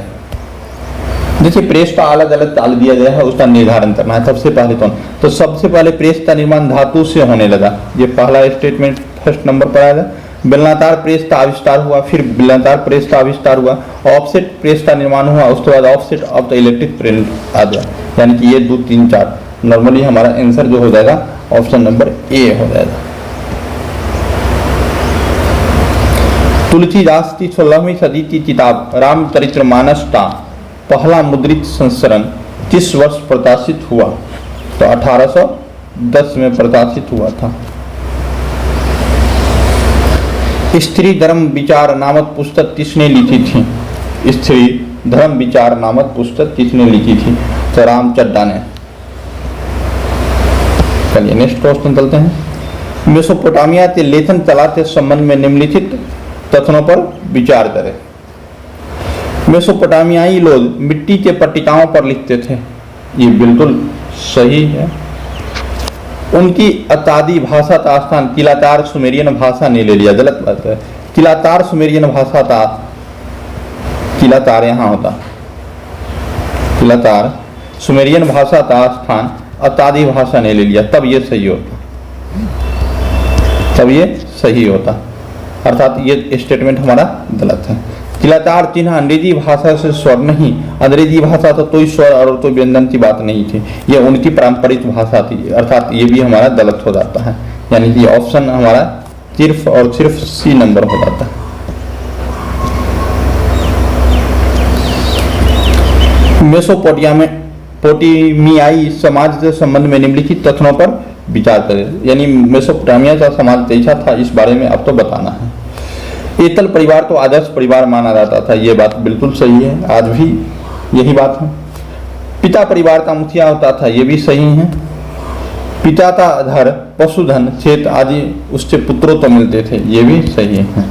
जैसे प्रेस का अलग अलग ताल दिया गया है उसका निर्धारण करना है। सबसे पहले तो सबसे पहले प्रेस का निर्माण धातु से होने लगा, ये पहला स्टेटमेंट फर्स्ट नंबर पर आएगा। बेलनाकार प्रेस का आविष्कार हुआ, फिर बेलनाकार प्रेस का आविष्कार हुआ, ऑफसेट प्रेस का निर्माण हुआ, उसके बाद offset of the electric print आ गया। यानी कि ये 2, 3, 4 नॉर्मली हमारा आंसर जो हो जाएगा ऑप्शन नंबर ए हो जाएगा। तुलसीदास की 16वीं सदी की किताब रामचरितमानस का पहला मुद्रित संस्करण किस वर्ष प्रकाशित हुआ? तो 1810 में प्रकाशित हुआ था। स्त्री धर्म विचार नामक पुस्तक किसने लिखी थी? स्त्री धर्म विचार नामक पुस्तक किसने लिखी थी? तो राम चड्ढा ने। चलिए नेक्स्ट क्वेश्चन चलते हैं। मेसोपोटामिया के लेखन कला के संबंध में निम्नलिखित कथनों पर विचार करें। मेसोपोटामियाई लोग मिट्टी के पट्टिकाओं पर लिखते थे, ये बिल्कुल सही है। उनकी अतादी भाषा का स्थान किलातार सुमेरियन भाषा ने ले लिया, गलत बात है। किलातार सुमेरियन भाषा था, किलातार यहाँ होता, किलातार सुमेरियन भाषा का स्थान अतादी भाषा ने ले लिया, तब ये सही होता, तब ये सही होता। अर्थात ये स्टेटमेंट हमारा गलत है। किलातार चिन्ह अंग्रेजी भाषा से स्वर नहीं, अंग्रेजी भाषा तो कोई स्वर और कोई व्यंजन की बात नहीं थी, ये उनकी पारंपरिक भाषा थी, अर्थात ये भी हमारा गलत हो जाता है। यानी कि ऑप्शन हमारा सिर्फ और सिर्फ सी नंबर हो जाता है। मेसोपोटामियाई समाज के संबंध में निम्नलिखित कथनों पर विचार करें। यानी मेसोपोटामिया का समाज कैसा था इस बारे में अब तो बताना है। एकल परिवार तो आदर्श परिवार माना जाता था, ये बात बिल्कुल सही है, आज भी यही बात है। पिता परिवार का मुखिया होता था, ये भी सही है। पिता का आधार पशुधन क्षेत्र आदि उससे पुत्रों तो मिलते थे, ये भी सही है।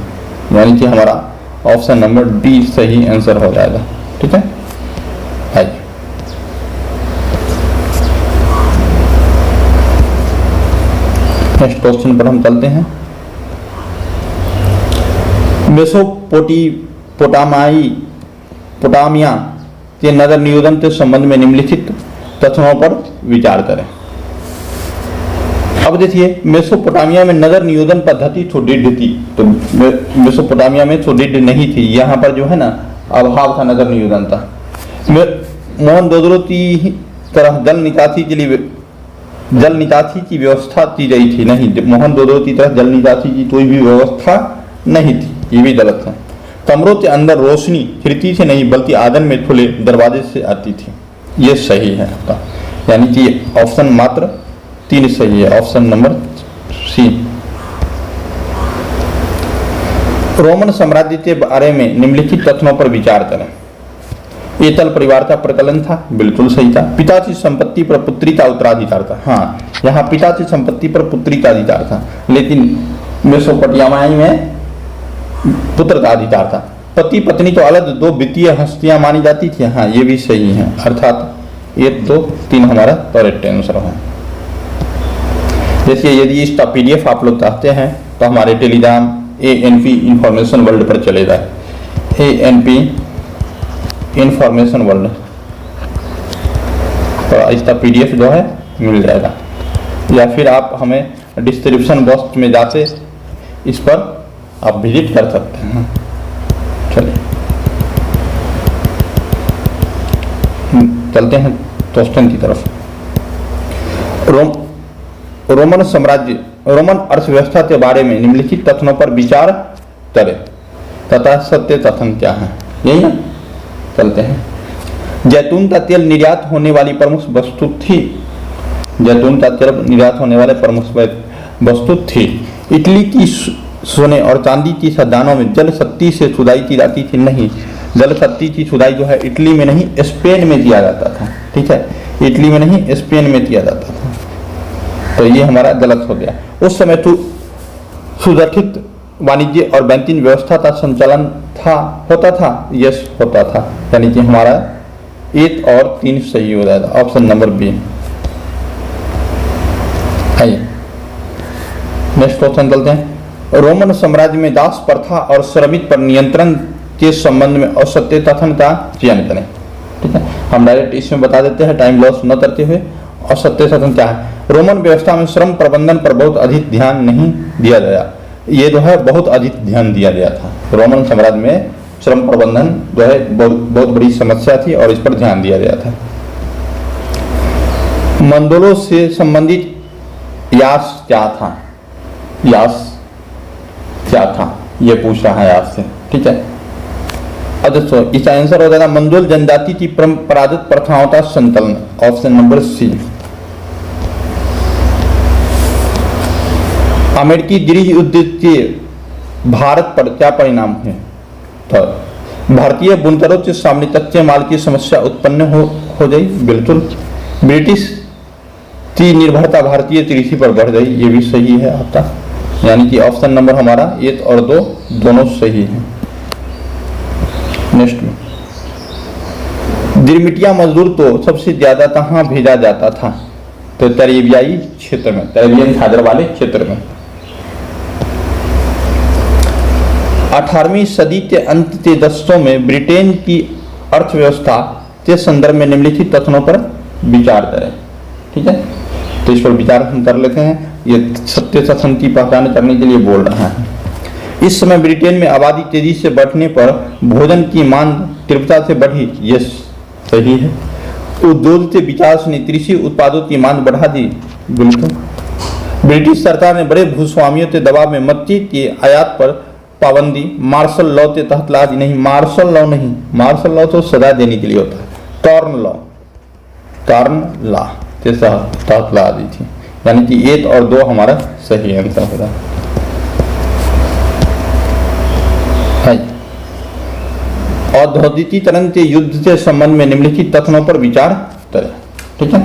यानी कि हमारा ऑप्शन नंबर डी सही आंसर हो जाएगा। ठीक है, आइए नेक्स्ट क्वेश्चन पर हम चलते हैं। मेसोपोटामिया के नगर नियोजन के संबंध में निम्नलिखित कथनों पर विचार करें। अब देखिए, मेसोपोटामिया में नगर नियोजन पद्धति सुदृढ़ थी, तो मेसोपोटामिया में सुदृढ़ नहीं थी। यहाँ पर जो है ना अभाव था नगर नियोजन का। मोहनजोदड़ो की तरह जल निकासी के लिए जल निकासी की व्यवस्था की गई थी, नहीं, मोहनजोदड़ो की तरह जल निकासी की कोई भी व्यवस्था नहीं थी, ये भी गलत है। कमरों के अंदर रोशनी खिड़की से नहीं बल्कि आंगन में खुले दरवाजे से आती थी, ये सही है आपका। यानी कि ऑप्शन मात्र 3 सही है, ऑप्शन नंबर सी। रोमन साम्राज्य के बारे में निम्नलिखित कथनों पर विचार करें। एकल परिवार का प्रकलन था, बिल्कुल सही था। पिता की संपत्ति पर पुत्री का उत्तराधिकार था, हाँ, यहाँ पिता की संपत्ति पर पुत्री का अधिकार था, लेकिन मेसोपोटामिया में पुत्र का अधिकार था। पति पत्नी तो अलग दो वित्तीय हस्तियां मानी जाती थी, हाँ, ये भी सही है। अर्थात 1, 2, 3 हमारा करेक्ट आंसर है। जैसे यदि इसका PDF आप लोग चाहते हैं तो हमारे टेलीग्राम ANP इंफॉर्मेशन वर्ल्ड पर चले जाए, ANP इंफॉर्मेशन वर्ल्ड, तो इसका PDF जो है मिल जाएगा, या फिर आप हमें डिस्क्रिप्शन बॉक्स में जाते इस पर आप विजिट कर सकते हैं। चलिए चलते हैं क्वेश्चन की तरफ। रोमन साम्राज्य, रोमन अर्थव्यवस्था के बारे में निम्नलिखित तथ्यों पर विचार करें तथा सत्य कथन क्या है, यही है। चलते हैं। जैतून का तेल निर्यात होने वाली प्रमुख वस्तु थी, जैतून का तेल निर्यात होने वाले प्रमुख वस्तु थी। इटली की सोने और चांदी की खदानों में जल शक्ति से खुदाई की जाती थी, नहीं, जल शक्ति की खुदाई जो है इटली में नहीं स्पेन में किया जाता था, ठीक है, इटली में नहीं स्पेन में किया जाता था, तो ये हमारा गलत हो गया। उस समय तो सुगठित वाणिज्य और बैंकिंग व्यवस्था का संचालन होता था, यस होता था, यानी कि हमारा 1 और 3 सही हो जाएगा, ऑप्शन नंबर बी। आइए नेक्स्ट क्वेश्चन चलते हैं। रोमन साम्राज्य में दास प्रथा और श्रमिक पर नियंत्रण के संबंध में असत्य कथन का चयन करें, ठीक है। हम डायरेक्ट इसमें बता देते हैं टाइम लॉस न करते हुए। असत्य कथन क्या है? रोमन व्यवस्था में श्रम प्रबंधन पर बहुत अधिक ध्यान नहीं दिया गया, ये जो है बहुत अधिक ध्यान दिया गया था। रोमन साम्राज्य में श्रम प्रबंधन जो है बहुत बड़ी समस्या थी और इस पर ध्यान दिया गया था। मंडलों से संबंधित यास क्या था? यास क्या था ये पूछ रहा है आपसे, ठीक है। अब दोस्तों इसका आंसर हो जाएगा मंडोल जनजाति की परंपरागत प्रथाओं का संकलन, ऑप्शन नंबर सी। अमेरिकी गृह युद्ध के भारत पर क्या परिणाम है? तो भारतीय बुनकरों के सामने कच्चे माल की समस्या उत्पन्न हो गई, बिल्कुल। ब्रिटिश की निर्भरता भारतीय कृषि पर बढ़ गई, ये भी सही है आपका, यानी कि ऑप्शन नंबर हमारा 1 और 2 दोनों सही हैं। नेक्स्ट में गिरमिटिया मजदूर तो सबसे ज्यादा कहाँ भेजा जाता था? तो कैरेबियाई क्षेत्र में, कैरेबियन सागर वाले क्षेत्र में। 18वीं सदी के अंत के दशकों में ब्रिटेन की अर्थव्यवस्था के संदर्भ में निम्नलिखित तथ्यों पर विचार करें, ठीक है। तो इस पर विचार हम कर लेते हैं, ये सत्य कथन की पहचान करने के लिए बोल रहा है। इस समय ब्रिटेन में आबादी तेजी से बढ़ने पर भोजन की मांग तीव्रता से बढ़ी, यस सही है। उद्योग के विकास ने कृषि उत्पादों की मांग बढ़ा दी, बिल्कुल। ब्रिटिश सरकार ने बड़े भूस्वामियों के दबाव में मक्की के आयात पर पाबंदी मार्शल लॉ के तहत ला दी, नहीं मार्शल लॉ नहीं, मार्शल लॉ तो सजा देने के लिए होता है, टर्न लॉ के तहत ला दी थी, यानी कि 1 और 2 हमारा सही आंसर होगा। औद्योगिकीकरण के युद्ध के संबंध में निम्नलिखित तथ्यों पर विचार करें, ठीक है।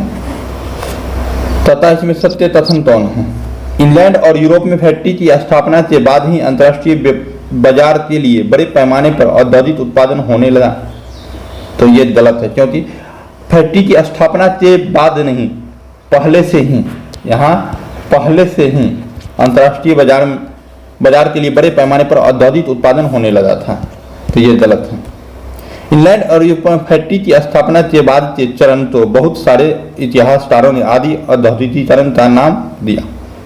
तथा इसमें सत्य कथन कौन है? इंग्लैंड और यूरोप में फैक्ट्री की स्थापना के बाद ही अंतर्राष्ट्रीय बाजार के लिए बड़े पैमाने पर औद्योगिक उत्पादन होने लगा, तो ये गलत है, क्योंकि फैक्ट्री की स्थापना के बाद नहीं, पहले से ही, यहाँ पहले से ही अंतर्राष्ट्रीय बाजार के लिए बड़े पैमाने पर औद्योगिक उत्पादन होने लगा था, तो ये गलत है। इंग्लैंड और यूरोप में फैक्ट्री की स्थापना के बाद के चरण तो बहुत सारे इतिहासकारों ने आदि औद्योगिकीकरण का नाम दिया,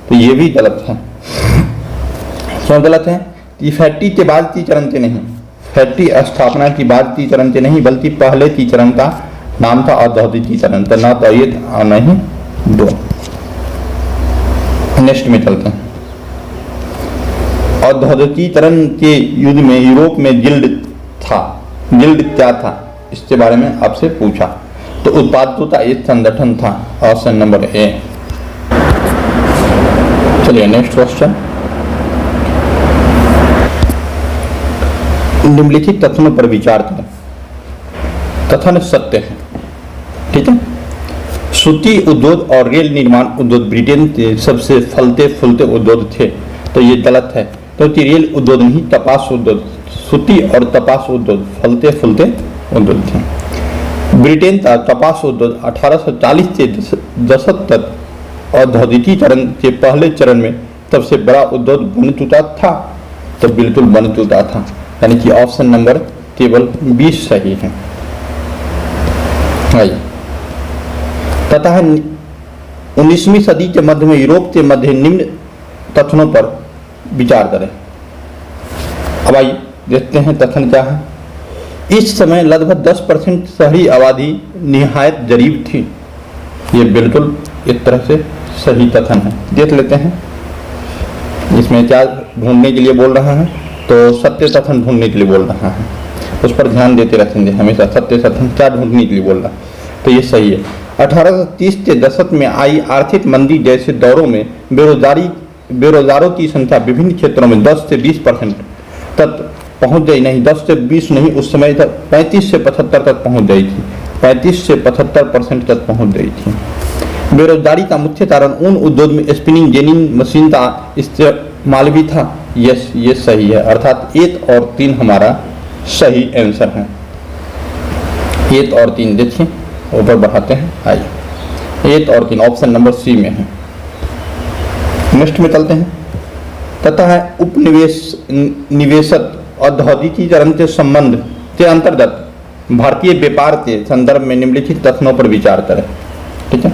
तो ये भी गलत है। क्यों गलत है? ये फैक्ट्री के बाद की चरण के नहीं, फैक्ट्री स्थापना की बाद की चरण के नहीं, बल्कि पहले की चरण का नाम था औद्योगिकीकरण, तो ना तो ये नहीं 2। नेक्स्ट में चलते हैं। औद्योगिकीकरण के युग में यूरोप में गिल्ड क्या था, इसके बारे में आपसे पूछा, तो उत्पादकों का एक संगठन था, ऑप्शन नंबर ए। चलिए नेक्स्ट क्वेश्चन। निम्नलिखित कथनों पर विचार करें। कथन सत्य है, ठीक है। सूती उद्योग और रेल निर्माण उद्योग ब्रिटेन के सबसे फलते फूलते उद्योग थे, तो ये गलत है, क्योंकि रेल उद्योग नहीं, कपास उद्योग, सूती और कपास उद्योग फलते फूलते उद्योग थे। ब्रिटेन का कपास उद्योग 1840 के दशक तक औद्योगिकीकरण के पहले चरण में सबसे बड़ा उद्योग बन चुका था, तो बिल्कुल बन चुका था, यानी कि ऑप्शन नंबर केवल 20 सही है। तथा 19वीं सदी के मध्य में यूरोप के मध्य निम्न तथनों पर विचार करें। अब आइए देखते हैं तथन क्या है। इस समय लगभग 10% शहरी आबादी निहायत गरीब थी। ये बिल्कुल एक तरह से सही कथन है। देख लेते हैं इसमें क्या ढूंढने के लिए बोल रहा है, तो सत्य कथन ढूंढने के लिए बोल रहा है, उस पर ध्यान देते रहेंगे हमेशा। सत्य कथन क्या ढूंढने के लिए बोल रहा है, तो ये सही है। 1830 के दशक में आई आर्थिक मंदी जैसे दौरों में बेरोजगारों की संख्या विभिन्न क्षेत्रों में 10 से 20% तक पहुंच गई। नहीं 10 से 20 नहीं, उस समय तक 35 से 75 तक पहुंच गई थी। 35 से 75% तक पहुंच गई थी। बेरोजगारी का मुख्य कारण उन उद्योग में स्पिनिंग जेनिंग मशीन का इस्तेमाल भी था। यस, ये सही है, अर्थात 1 और 3 हमारा सही आंसर है। 1 और 3 देखिए, ऊपर बढ़ाते हैं, आइए 1 और 3 ऑप्शन नंबर सी में है। नेक्स्ट में चलते हैं। तथा है निवेशक औद्योगिकीकरण के संबंध के अंतर्गत भारतीय व्यापार के संदर्भ में निम्नलिखित तथ्यों पर विचार करें। ठीक है,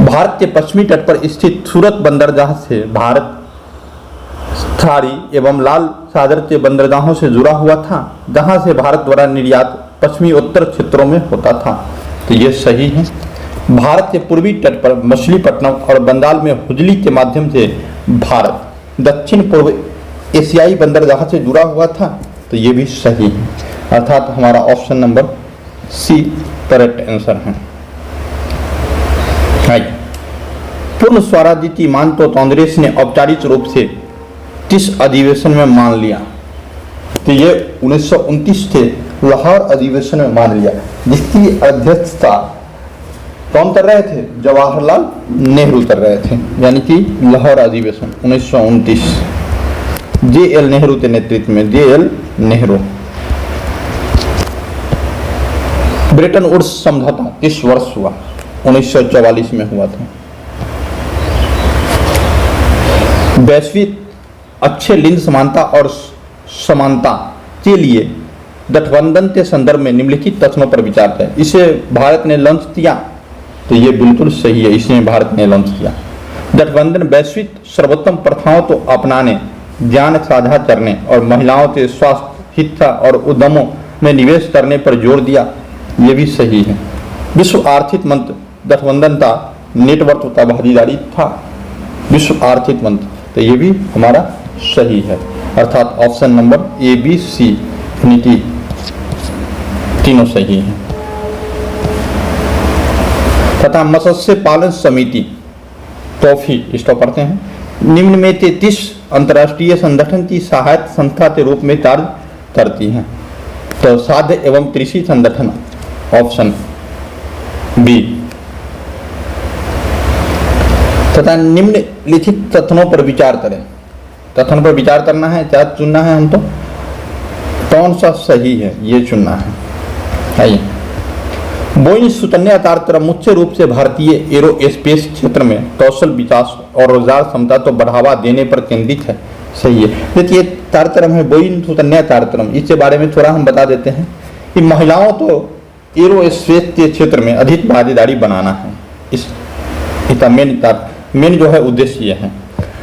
भारत के पश्चिमी तट पर स्थित सूरत बंदरगाह से भारत खाड़ी एवं लाल सागर के बंदरगाहों से जुड़ा हुआ था, जहां से भारत द्वारा निर्यात पश्चिमी उत्तर क्षेत्रों में होता था। तो ये सही है। भारत के पूर्वी तट पर मछलीपट्टनम और बंगाल में हुजली के माध्यम से भारत दक्षिण पूर्व एशियाई बंदरगाह से जुड़ा हुआ था। तो ये भी सही है, अर्थात हमारा option number C correct answer है। पूर्ण स्वराज्य की मांग तो कांग्रेस ने औपचारिक रूप से किस अधिवेशन में मान लिया? तो ये 1929 के लाहौर अधिवेशन में मान लिया, जिसकी अध्यक्षता कौन कर रहे थे? जवाहरलाल नेहरू कर रहे थे, यानी कि लाहौर अधिवेशन 1929 JL नेहरू के नेतृत्व में। JL नेहरू। ब्रेटन वुड्स समझौता किस वर्ष हुआ? 1944 में हुआ था। वैश्विक अच्छे लिंग समानता और समानता के लिए गठबंधन के संदर्भ में निम्नलिखित तथ्यों पर विचार करें। इसे भारत ने लॉन्च किया, तो ये बिल्कुल सही है, इसने भारत ने लॉन्च किया। गठबंधन वैश्विक सर्वोत्तम प्रथाओं को अपनाने, ज्ञान साझा करने और महिलाओं के स्वास्थ्य, शिक्षा और उद्यमों में निवेश करने पर जोर दिया। ये भी सही है। विश्व आर्थिक मंच गठबंधन का नेटवर्क का भागीदारी था, विश्व आर्थिक मंच। तो ये भी हमारा सही है, अर्थात option number A, B, C नीति तीनों सही है। तथा मत्स्य पालन समिति टॉफी, इसको पढ़ते हैं, निम्न में 33 अंतर्राष्ट्रीय संगठन की सहायक संस्था के रूप में कार्य करती हैं। तो खाद्य एवं कृषि संगठन ऑप्शन बी। तथा निम्नलिखित तथ्यों पर विचार करें। तथ्यों पर विचार करना है, क्या चुनना है हमको? कौन सा सही है ये चुनना है। आइए, बोइंग सुकन्या कार्यक्रम मुख्य रूप से भारतीय एरोस्पेस क्षेत्र में कौशल विकास और रोजगार क्षमता को बढ़ावा देने पर केंद्रित है। सही है। देखिए कार्यक्रम है बोइंग सुकन्या कार्यक्रम, इसके बारे में थोड़ा हम बता देते हैं कि महिलाओं को एरोस्पेस के क्षेत्र में अधिक भागीदारी बनाना है। इसका मेन जो है उद्देश्य यह है।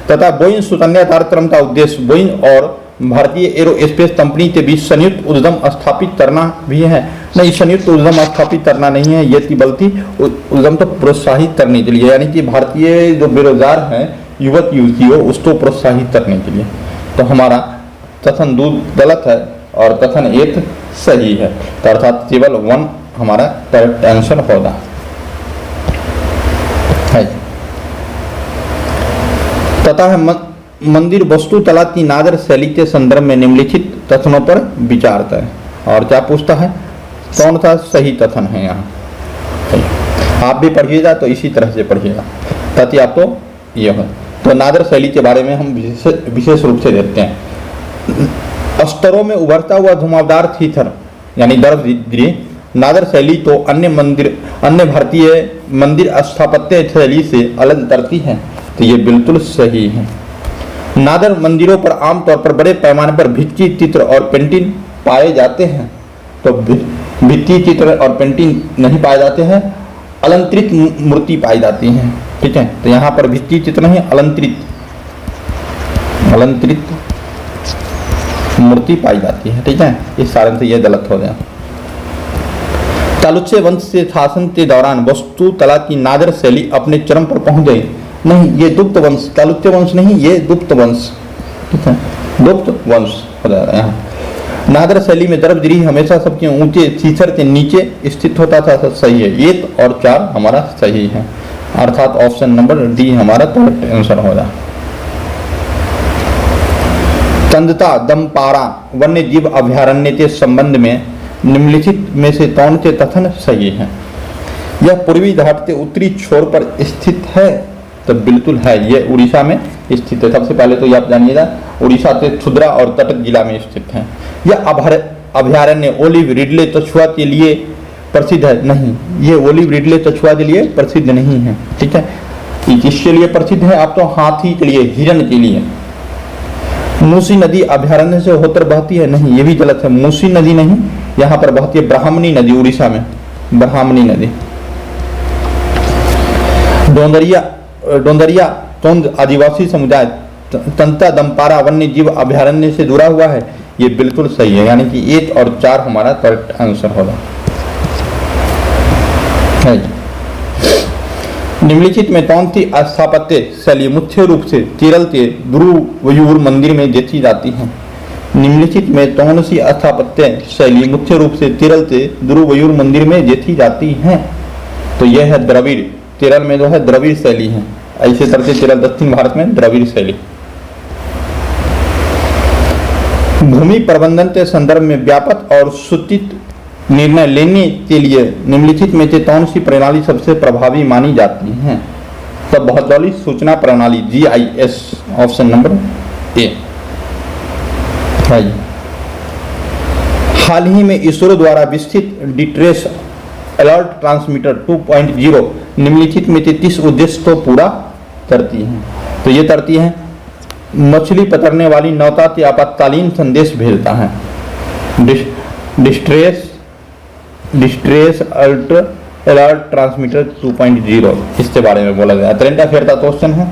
तथा बोइंग सुकन्या कार्यक्रम का उद्देश्य बोइंग और भारतीय एरोस्पेस कंपनी के बीच संयुक्त उद्यम स्थापित करना भी है। नहीं, संयुक्त उद्यम स्थापित करना नहीं है ये, बल्कि उद्यम को प्रोत्साहित करने के लिए, यानी कि भारतीय जो बेरोजगार हैं युवक युवतियों उसको प्रोत्साहित करने के लिए। तो हमारा कथन 2 गलत है और कथन 1 सही है, तो अर्थात केवल 1 हमारा करेक्ट आंसर होगा। तथा है मंदिर वास्तुकला की नागर शैली के संदर्भ में निम्नलिखित कथनों पर विचार करें। और क्या पूछता है? कौन सा सही कथन है यहाँ? आप भी पढ़िएगा तो इसी तरह से पढ़िएगा ताकि आपको यह हो। तो नागर शैली के बारे में हम विशेष रूप से देखते हैं। स्तरों में उभरता हुआ घुमावदार शिखर यानी गर्भगृह नागर शैली तो अन्य भारतीय मंदिर स्थापत्य शैली से अलग करती है। तो ये बिल्कुल सही है। नादर मंदिरों पर आमतौर पर बड़े पैमाने पर भित्ति चित्र और पेंटिंग पाए जाते हैं। तो भित्ति चित्र और पेंटिंग नहीं पाए जाते हैं, अलंकृत मूर्ति पाई जाती हैं। ठीक है, तो यहाँ पर भित्ति चित्र नहीं, अलंकृत मूर्ति पाई जाती है। ठीक है, इस कारण से यह गलत हो गया। चालुक्य वंश के शासन के दौरान वास्तुकला की नादर शैली अपने चरम पर पहुंच गई। नहीं, ये गुप्त वंश, चालुक्य वंश नहीं, ये गुप्त वंश। ठीक है, गुप्त वंश हो जाएगा यहाँ। नादर शैली में दर्पगृह हमेशा सबके ऊंचे शीशर के नीचे स्थित होता था। सही है, 1 और 4 हमारा सही है, अर्थात ऑप्शन नंबर डी हमारा करेक्ट आंसर होगा। चंदता दमपारा वन्य जीव अभयारण्य के संबंध में निम्नलिखित में से कौन से कथन सही है? यह पूर्वी घाट के उत्तरी छोर पर स्थित है। तो बिल्कुल है, यह उड़ीसा में स्थित है। सबसे पहले तो ये आप जानिएगा, उड़ीसा के क्षुद्रा और कटक जिला में स्थित है। यह अभयारण्य ओलिव रिडले कछुआ के लिए प्रसिद्ध है। नहीं, ये ओलिव रिडले कछुआ के लिए प्रसिद्ध नहीं है। ठीक है, किसके लिए प्रसिद्ध है? आप तो हाथी के लिए, हिरण के लिए। मूसी नदी अभयारण्य से होकर बहती है। नहीं, ये भी गलत है, मूसी नदी नहीं, यहाँ पर बहती है ब्राह्मणी नदी, उड़ीसा में ब्राह्मणी नदी। डोंदरिया तोंद आदिवासी समुदाय तंता दमपारा वन्य जीव अभयारण्य से जुड़ा हुआ है। ये बिल्कुल सही है, यानी कि 1 और 4 हमारा करेक्ट आंसर होगा। निम्नलिखित में कौन सी स्थापत्य शैली मुख्य रूप से केरल के गुरुवयूर मंदिर में देखी जाती है? निम्नलिखित में कौन सी स्थापत्य शैली मुख्य रूप से केरल के गुरुवयूर मंदिर में देखी जाती है? तो यह है द्रविड़। केरल में जो है द्रविड़ शैली है। ऐसे करके केरल दक्षिण भारत में द्रविड़ शैली। भूमि प्रबंधन के संदर्भ में व्यापक और सूचित निर्णय लेने के लिए निम्नलिखित में से कौन सी प्रणाली सबसे प्रभावी मानी जाती है? तो भौगोलिक सूचना प्रणाली, GIS, ऑप्शन नंबर ए। हाल ही में इसरो द्वारा विकसित डिस्ट्रेस अलर्ट ट्रांसमीटर 2.0 निम्नलिखित में से किस उद्देश्य को पूरा करती है? तो ये करती है, मछली पकड़ने वाली नौका के आपातकालीन संदेश भेजता है। डिस्ट्रेस अलर्ट ट्रांसमीटर 2.0, इसके बारे में बोला गया। करंट अफेयर का क्वेश्चन है।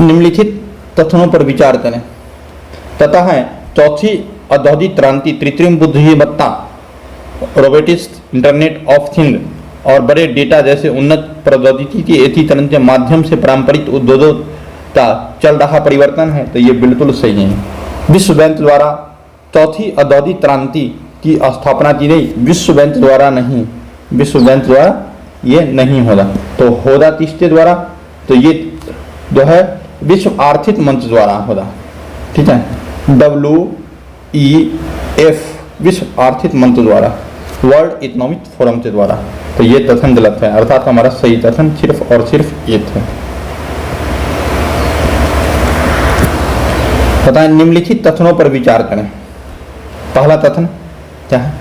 निम्नलिखित कथनों पर विचार करें। तथा है चौथी औद्योगिक क्रांति कृत्रिम बुद्धिमत्ता, रोबोटिक्स, इंटरनेट ऑफ थिंग और बड़े डेटा जैसे उन्नत प्रौद्योगिकी के एकीकरण के माध्यम से पारंपरिक उद्योगों का चल रहा परिवर्तन है। तो ये बिल्कुल सही है। विश्व बैंक द्वारा चौथी औद्योगिक क्रांति की स्थापना की गई, विश्व बैंक द्वारा नहीं, विश्व बैंक द्वारा ये नहीं होगा। तो होगा किसके द्वारा? तो ये जो है विश्व आर्थिक मंच द्वारा होगा। ठीक है, WEF, विश्व आर्थिक मंच द्वारा, वर्ल्ड इकोनॉमिक फोरम के द्वारा। तो ये कथन गलत है, अर्थात हमारा सही कथन सिर्फ और सिर्फ एक है। बताएं, निम्नलिखित कथनों पर विचार करें। पहला कथन क्या है?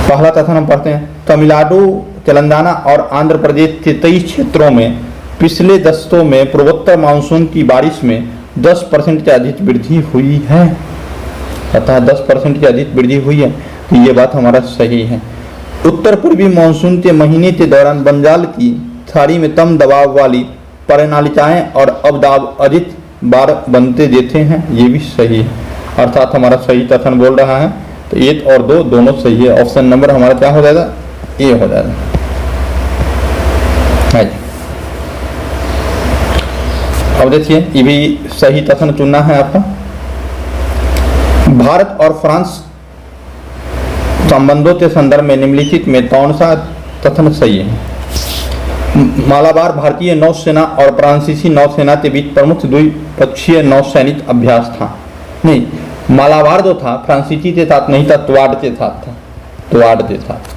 पहला कथन हम पढ़ते हैं, तमिलनाडु, तेलंगाना और आंध्र प्रदेश के कई क्षेत्रों में पिछले दशकों में पूर्वोत्तर मानसून की बारिश में 10% से अधिक वृद्धि हुई है। अतः 10% से अधिक वृद्धि हुई है, तो ये बात हमारा सही है। उत्तर पूर्वी मानसून के महीने के दौरान बंगाल की खाड़ी में कम दबाव वाली प्रणालिकाएं और अवदाब अधिक बार बनते देते हैं, ये भी सही है। अर्थात हमारा सही कथन बोल रहा है। तो 1 और 2 दोनों सही है। ऑप्शन नंबर हमारा क्या हो जाएगा? ए हो जाएगा। अब देखिए, ये भी सही कथन चुनना है आपका। भारत और फ्रांस संबंधों के संदर्भ में निम्नलिखित में कौन सा कथन सही है? मालाबार भारतीय नौसेना और फ्रांसीसी नौसेना के बीच प्रमुख द्विपक्षीय नौसैनिक अभ्यास था। नहीं, मालाबार जो था फ्रांसीसी के साथ नहीं था, तुआड के साथ था, तुआड के साथ।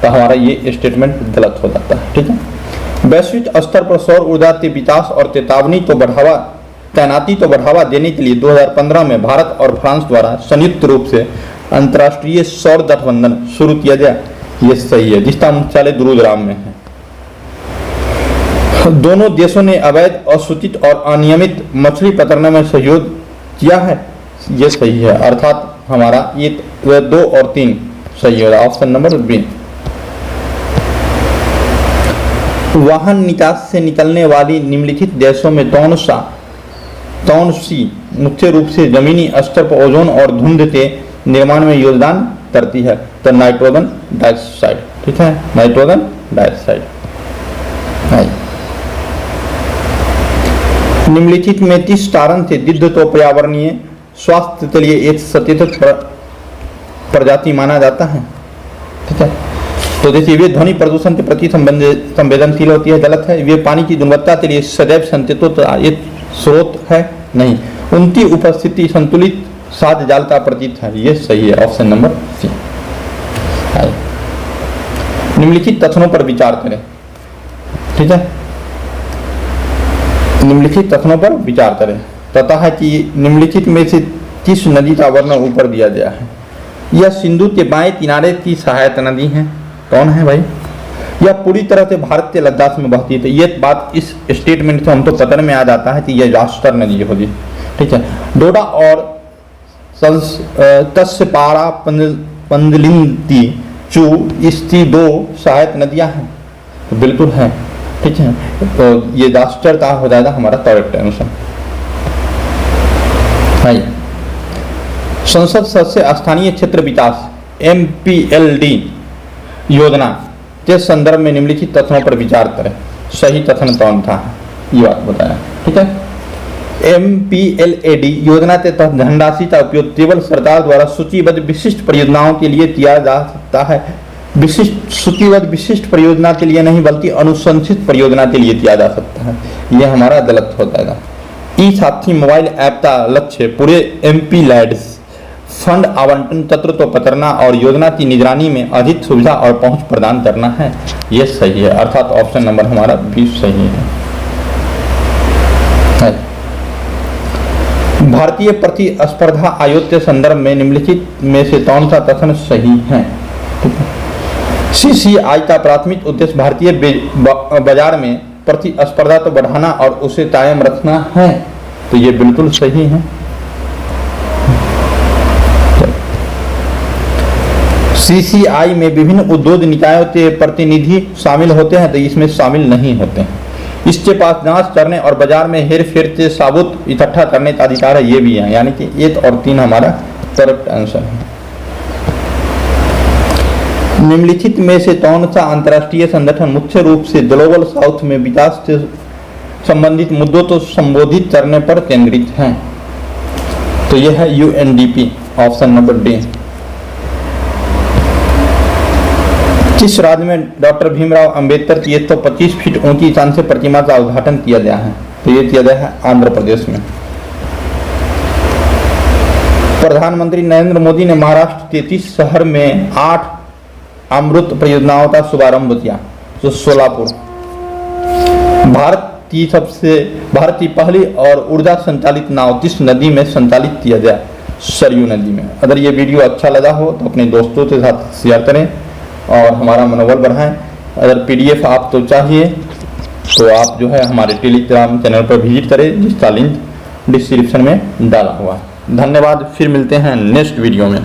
तो हमारा ये स्टेटमेंट गलत हो जाता है। ठीक है, वैश्विक स्तर पर सौर ऊर्जा के विकास और तैनाती को बढ़ावा देने के लिए 2015 में भारत और फ्रांस द्वारा संयुक्त रूप से अंतर्राष्ट्रीय सौर गठबंधन शुरू किया गया। ये सही है, जिसका मुख्यालय गुरुग्राम में है। दोनों देशों ने अवैध, असूचित और अनियमित मछली पकड़ने में सहयोग किया है, ये सही है, अर्थात हमारा ये 2 और 3 सही है, ऑप्शन नंबर बी। वाहन निकास से निकलने वाली निम्नलिखित देशों में कौन सी मुख्य रूप से जमीनी स्तर पर ओजोन और धुंध के निर्माण में योगदान करती है? तो नाइट्रोजन डाइऑक्साइड, ठीक है, नाइट्रोजन डाइऑक्साइड। निम्नलिखित में किस कारण से गिद्ध को पर्यावरणीय स्वास्थ्य के लिए एक सचेतक प्रजाति माना जाता है? ठीक है, तो देखिए वे ध्वनि प्रदूषण के प्रति संवेदनशील होती है, गलत है। वे पानी की गुणवत्ता के लिए सदैव संचेतित एक स्रोत है, नहीं। उनकी उपस्थिति संतुलित साध जालता प्रतीत है, ये सही है, ऑप्शन नंबर सी। निम्नलिखित कथनों पर विचार करें, ठीक है, निम्नलिखित कथनों पर विचार करें। पता है कि निम्नलिखित में से किस नदी का वर्णन ऊपर दिया गया है? यह सिंधु के बाएं किनारे की सहायक नदी है। कौन है भाई? यह पूरी तरह से भारत के लद्दाख में बहती है। ये बात इस स्टेटमेंट से हम तो पता में आ जाता है कि यह राष्ट्र नदी होगी, ठीक है। डोडा और तस्पारा पंदलिंती चू इसकी 2 सहायक नदियां हैं, तो बिल्कुल है, ठीक है। तो ये राष्ट्र का हो जाएगा हमारा करेक्ट आंसर। संसद सदस्य स्थानीय क्षेत्र विकास MPLD योजना के संदर्भ में निम्नलिखित तथ्यों पर विचार करें। सही कथन कौन था, ये बात बताया, ठीक है। MPLAD योजना के तहत धनराशि का उपयोग केवल सरकार द्वारा सूचीबद्ध विशिष्ट परियोजनाओं के लिए किया जा सकता है। सूचीबद्ध विशिष्ट परियोजना के लिए नहीं, बल्कि अनुशंसित परियोजना के लिए किया जा सकता है। यह हमारा गलत हो जाएगा। ई साथी मोबाइल ऐप का लक्ष्य पूरे MPLAD फंड आवंटन तंत्र को पकड़ना और योजना की निगरानी में अधिक सुविधा और पहुंच प्रदान करना है, यह सही है, अर्थात ऑप्शन नंबर हमारा 20 सही है। भारतीय प्रतिस्पर्धा आयोग के संदर्भ में निम्नलिखित में से कौन सा कथन सही है? CCI का प्राथमिक उद्देश्य भारतीय बाजार में प्रतिस्पर्धा को बढ़ाना और उसे कायम रखना है, तो ये बिल्कुल सही है। CCI में विभिन्न उद्योग निकायों के प्रतिनिधि शामिल होते हैं, तो इसमें शामिल नहीं होते हैं। इसके पास जांच करने और बाजार में हेर फेर से साबुत इकट्ठा करने का अधिकार है, ये भी है, यानी कि 1 और 3 हमारा करेक्ट आंसर है। निम्नलिखित में से कौन सा अंतर्राष्ट्रीय संगठन मुख्य रूप से ग्लोबल साउथ में विकास से संबंधित मुद्दों को संबोधित करने पर केंद्रित है? तो यह है UNDP, ऑप्शन नंबर डी। किस राज्य में डॉक्टर भीमराव अंबेडकर की 125 फीट ऊंची कांस्य प्रतिमा का उद्घाटन किया गया है? तो ये किया गया है आंध्र प्रदेश में। प्रधानमंत्री नरेंद्र मोदी ने महाराष्ट्र के 33 शहर में 8 अमृत परियोजनाओं का शुभारंभ किया, तो सोलापुर। भारत की पहली और ऊर्जा संचालित नाव किस नदी में संचालित किया गया? सरयू नदी में। अगर ये वीडियो अच्छा लगा हो तो अपने दोस्तों के साथ शेयर करें और हमारा मनोबल बढ़ाएं। अगर PDF आपको चाहिए तो आप जो है हमारे टेलीग्राम चैनल पर विजिट करें, जिसका लिंक डिस्क्रिप्शन में डाला हुआ है। धन्यवाद, फिर मिलते हैं नेक्स्ट वीडियो में।